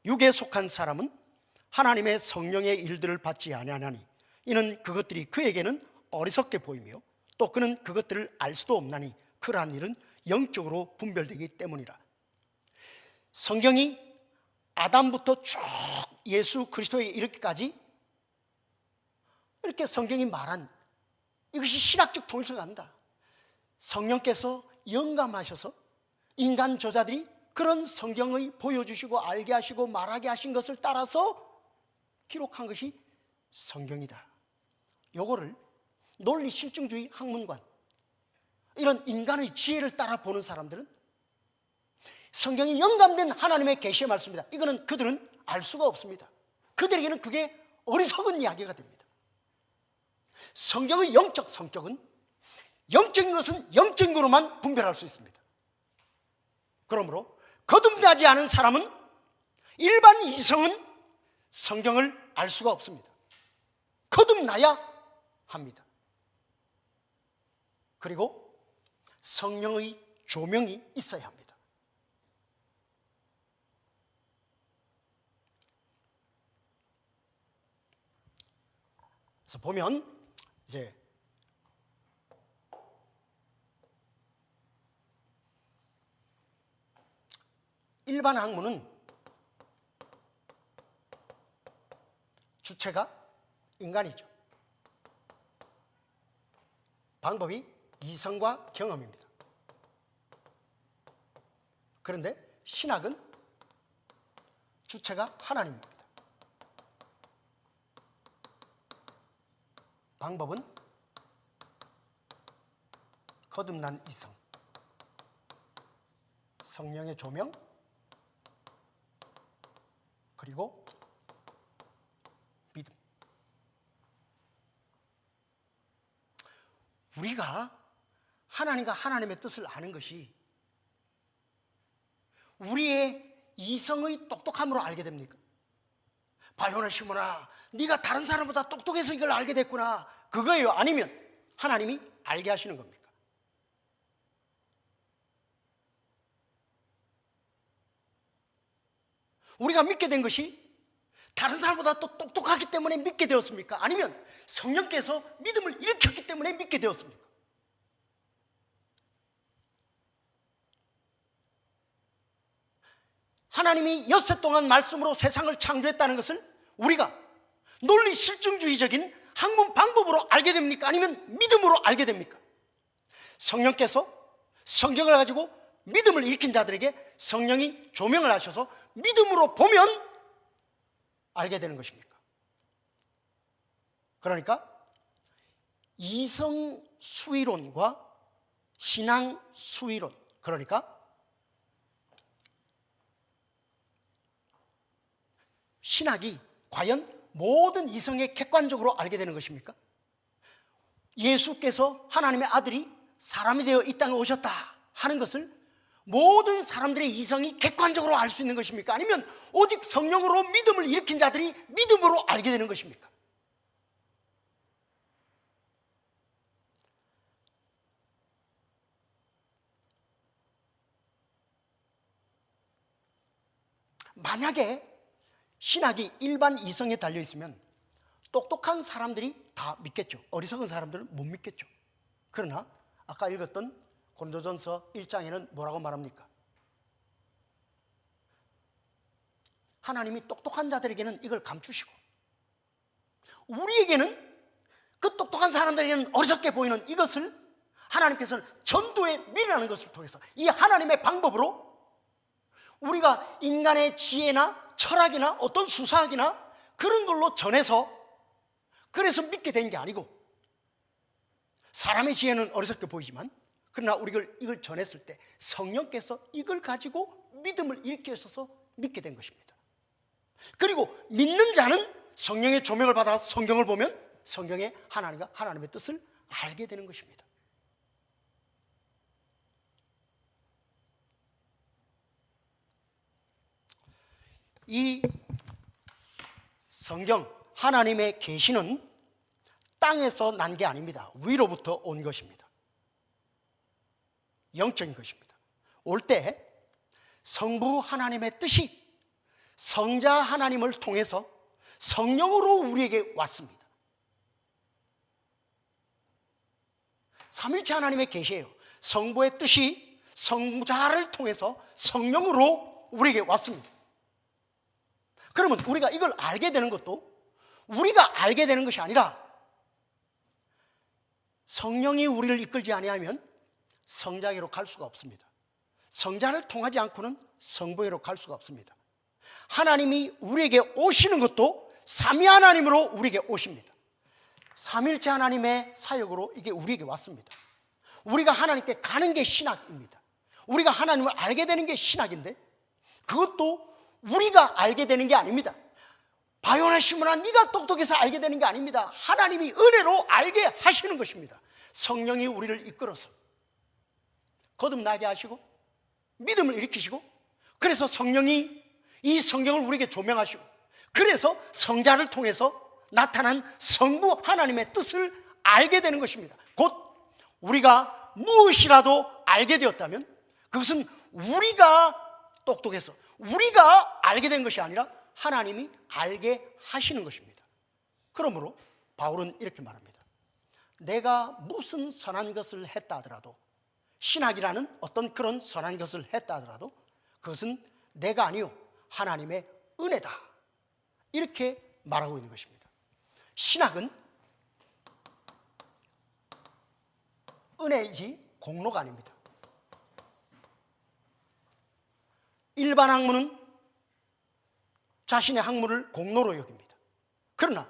육에 속한 사람은 하나님의 성령의 일들을 받지 아니하나니 이는 그것들이 그에게는 어리석게 보이며 또 그는 그것들을 알 수도 없나니 그러한 일은 영적으로 분별되기 때문이라. 성경이 아담부터 쭉 예수 그리스도에 이르기까지 이렇게 성경이 말한 이것이 신학적 통일성을 갖는다. 성령께서 영감하셔서 인간 저자들이 그런 성경의 보여주시고 알게 하시고 말하게 하신 것을 따라서 기록한 것이 성경이다. 요거를 논리 실증주의 학문관, 이런 인간의 지혜를 따라 보는 사람들은 성경이 영감된 하나님의 계시의 말씀입니다. 이거는 그들은 알 수가 없습니다. 그들에게는 그게 어리석은 이야기가 됩니다. 성경의 영적 성격은 영적인 것은 영적인 것으로만 분별할 수 있습니다. 그러므로 거듭나지 않은 사람은, 일반 이성은 성경을 알 수가 없습니다. 거듭나야 합니다. 그리고 성령의 조명이 있어야 합니다. 그래서 보면 이제 일반 학문은 주체가 인간이죠. 방법이 이성과 경험입니다. 그런데 신학은 주체가 하나님입니다. 방법은 거듭난 이성, 성령의 조명, 그리고 믿음. 우리가 하나님과 하나님의 뜻을 아는 것이 우리의 이성의 똑똑함으로 알게 됩니까? 바요나 시몬아, 네가 다른 사람보다 똑똑해서 이걸 알게 됐구나, 그거예요? 아니면 하나님이 알게 하시는 겁니까? 우리가 믿게 된 것이 다른 사람보다 또 똑똑하기 때문에 믿게 되었습니까? 아니면 성령께서 믿음을 일으켰기 때문에 믿게 되었습니까? 하나님이 엿새 동안 말씀으로 세상을 창조했다는 것을 우리가 논리 실증주의적인 학문 방법으로 알게 됩니까? 아니면 믿음으로 알게 됩니까? 성령께서 성경을 가지고 믿음을 일으킨 자들에게 성령이 조명을 하셔서 믿음으로 보면 알게 되는 것입니까? 그러니까 이성 수위론과 신앙 수위론, 그러니까 신학이 과연 모든 이성에 객관적으로 알게 되는 것입니까? 예수께서 하나님의 아들이 사람이 되어 이 땅에 오셨다 하는 것을 모든 사람들의 이성이 객관적으로 알 수 있는 것입니까? 아니면 오직 성령으로 믿음을 일으킨 자들이 믿음으로 알게 되는 것입니까? 만약에 신학이 일반 이성에 달려 있으면 똑똑한 사람들이 다 믿겠죠. 어리석은 사람들은 못 믿겠죠. 그러나 아까 읽었던 고린도전서 1장에는 뭐라고 말합니까? 하나님이 똑똑한 자들에게는 이걸 감추시고 우리에게는, 그 똑똑한 사람들에게는 어리석게 보이는 이것을 하나님께서는 전도의 미래라는 것을 통해서 이 하나님의 방법으로 우리가 인간의 지혜나 철학이나 어떤 수사학이나 그런 걸로 전해서 그래서 믿게 된 게 아니고, 사람의 지혜는 어리석게 보이지만 그러나 우리가 이걸 전했을 때 성령께서 이걸 가지고 믿음을 일으키셔서 믿게 된 것입니다. 그리고 믿는 자는 성령의 조명을 받아 성경을 보면 성경의 하나님의 뜻을 알게 되는 것입니다. 이 성경, 하나님의 계시는 땅에서 난 게 아닙니다. 위로부터 온 것입니다. 영적인 것입니다. 올 때 성부 하나님의 뜻이 성자 하나님을 통해서 성령으로 우리에게 왔습니다. 삼일체 하나님의 계시예요. 성부의 뜻이 성자를 통해서 성령으로 우리에게 왔습니다. 그러면 우리가 이걸 알게 되는 것도 우리가 알게 되는 것이 아니라 성령이 우리를 이끌지 아니하면 성자에게로 갈 수가 없습니다. 성자를 통하지 않고는 성부에게로 갈 수가 없습니다. 하나님이 우리에게 오시는 것도 삼위 하나님으로 우리에게 오십니다. 삼일체 하나님의 사역으로 이게 우리에게 왔습니다. 우리가 하나님께 가는 게 신학입니다. 우리가 하나님을 알게 되는 게 신학인데 그것도 우리가 알게 되는 게 아닙니다. 바요나 시므나 네가 똑똑해서 알게 되는 게 아닙니다. 하나님이 은혜로 알게 하시는 것입니다. 성령이 우리를 이끌어서 거듭나게 하시고 믿음을 일으키시고, 그래서 성령이 이 성경을 우리에게 조명하시고, 그래서 성자를 통해서 나타난 성부 하나님의 뜻을 알게 되는 것입니다. 곧 우리가 무엇이라도 알게 되었다면 그것은 우리가 똑똑해서 우리가 알게 된 것이 아니라 하나님이 알게 하시는 것입니다. 그러므로 바울은 이렇게 말합니다. 내가 무슨 선한 것을 했다 하더라도, 신학이라는 어떤 그런 선한 것을 했다 하더라도 그것은 내가 아니요 하나님의 은혜다, 이렇게 말하고 있는 것입니다. 신학은 은혜이지 공로가 아닙니다. 일반 학문은 자신의 학문을 공로로 여깁니다. 그러나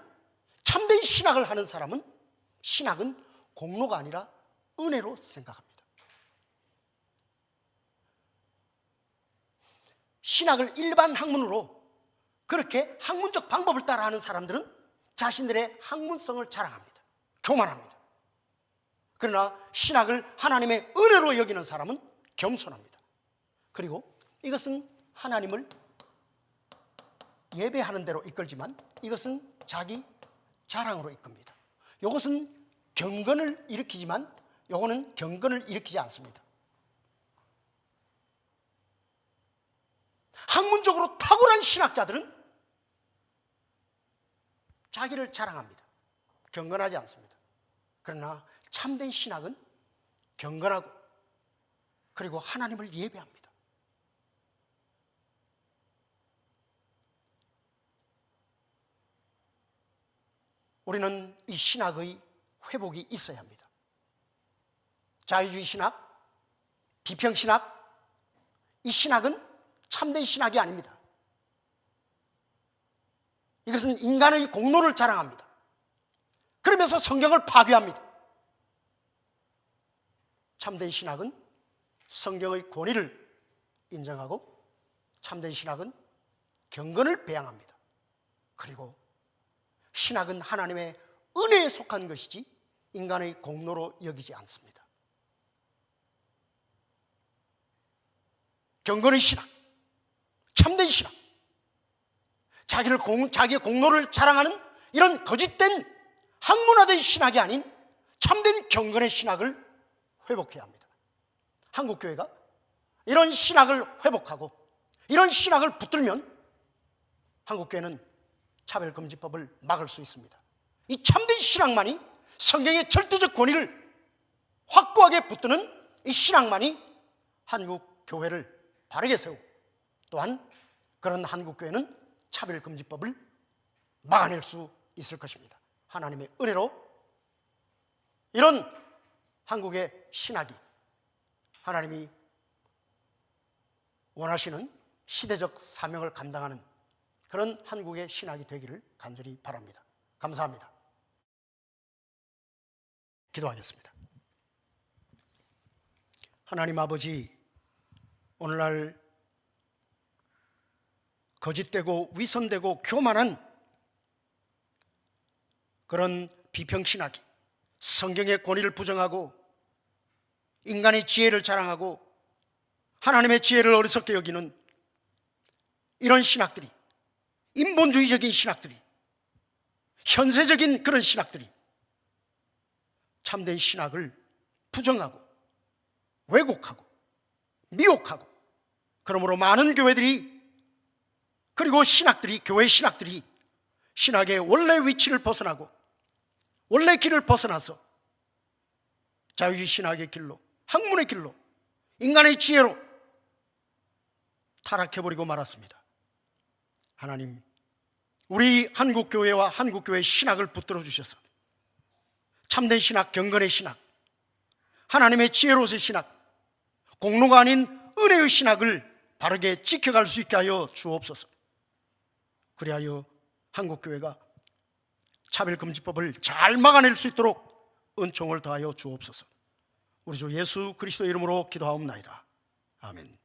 참된 신학을 하는 사람은 신학은 공로가 아니라 은혜로 생각합니다. 신학을 일반 학문으로 그렇게 학문적 방법을 따라하는 사람들은 자신들의 학문성을 자랑합니다. 교만합니다. 그러나 신학을 하나님의 은혜로 여기는 사람은 겸손합니다. 그리고 이것은 하나님을 예배하는 대로 이끌지만 이것은 자기 자랑으로 이끕니다. 이것은 경건을 일으키지만 이거는 경건을 일으키지 않습니다. 학문적으로 탁월한 신학자들은 자기를 자랑합니다. 경건하지 않습니다. 그러나 참된 신학은 경건하고 그리고 하나님을 예배합니다. 우리는 이 신학의 회복이 있어야 합니다. 자유주의 신학, 비평신학, 이 신학은 참된 신학이 아닙니다. 이것은 인간의 공로를 자랑합니다. 그러면서 성경을 파괴합니다. 참된 신학은 성경의 권위를 인정하고 참된 신학은 경건을 배양합니다. 그리고 신학은 하나님의 은혜에 속한 것이지 인간의 공로로 여기지 않습니다. 경건의 신학, 참된 신학, 자기의 공로를 자랑하는 이런 거짓된 학문화된 신학이 아닌 참된 경건의 신학을 회복해야 합니다. 한국교회가 이런 신학을 회복하고 이런 신학을 붙들면 한국교회는 차별금지법을 막을 수 있습니다. 이 참된 신학만이, 성경의 절대적 권위를 확고하게 붙드는 이 신학만이 한국교회를 바르게 세우고 또한 그런 한국교회는 차별금지법을 막아낼 수 있을 것입니다. 하나님의 은혜로 이런 한국의 신학이 하나님이 원하시는 시대적 사명을 감당하는 그런 한국의 신학이 되기를 간절히 바랍니다. 감사합니다. 기도하겠습니다. 하나님 아버지, 오늘날 거짓되고 위선되고 교만한 그런 비평신학이 성경의 권위를 부정하고 인간의 지혜를 자랑하고 하나님의 지혜를 어리석게 여기는 이런 신학들이, 인본주의적인 신학들이, 현세적인 그런 신학들이 참된 신학을 부정하고 왜곡하고 미혹하고, 그러므로 많은 교회들이, 그리고 신학들이, 교회 신학들이 신학의 원래 위치를 벗어나고 원래 길을 벗어나서 자유주의 신학의 길로, 학문의 길로, 인간의 지혜로 타락해버리고 말았습니다. 하나님, 우리 한국교회와 한국교회의 신학을 붙들어 주셔서 참된 신학, 경건의 신학, 하나님의 지혜로서의 신학, 공로가 아닌 은혜의 신학을 바르게 지켜갈 수 있게 하여 주옵소서. 그리하여 한국교회가 차별금지법을 잘 막아낼 수 있도록 은총을 더하여 주옵소서. 우리 주 예수 그리스도의 이름으로 기도하옵나이다. 아멘.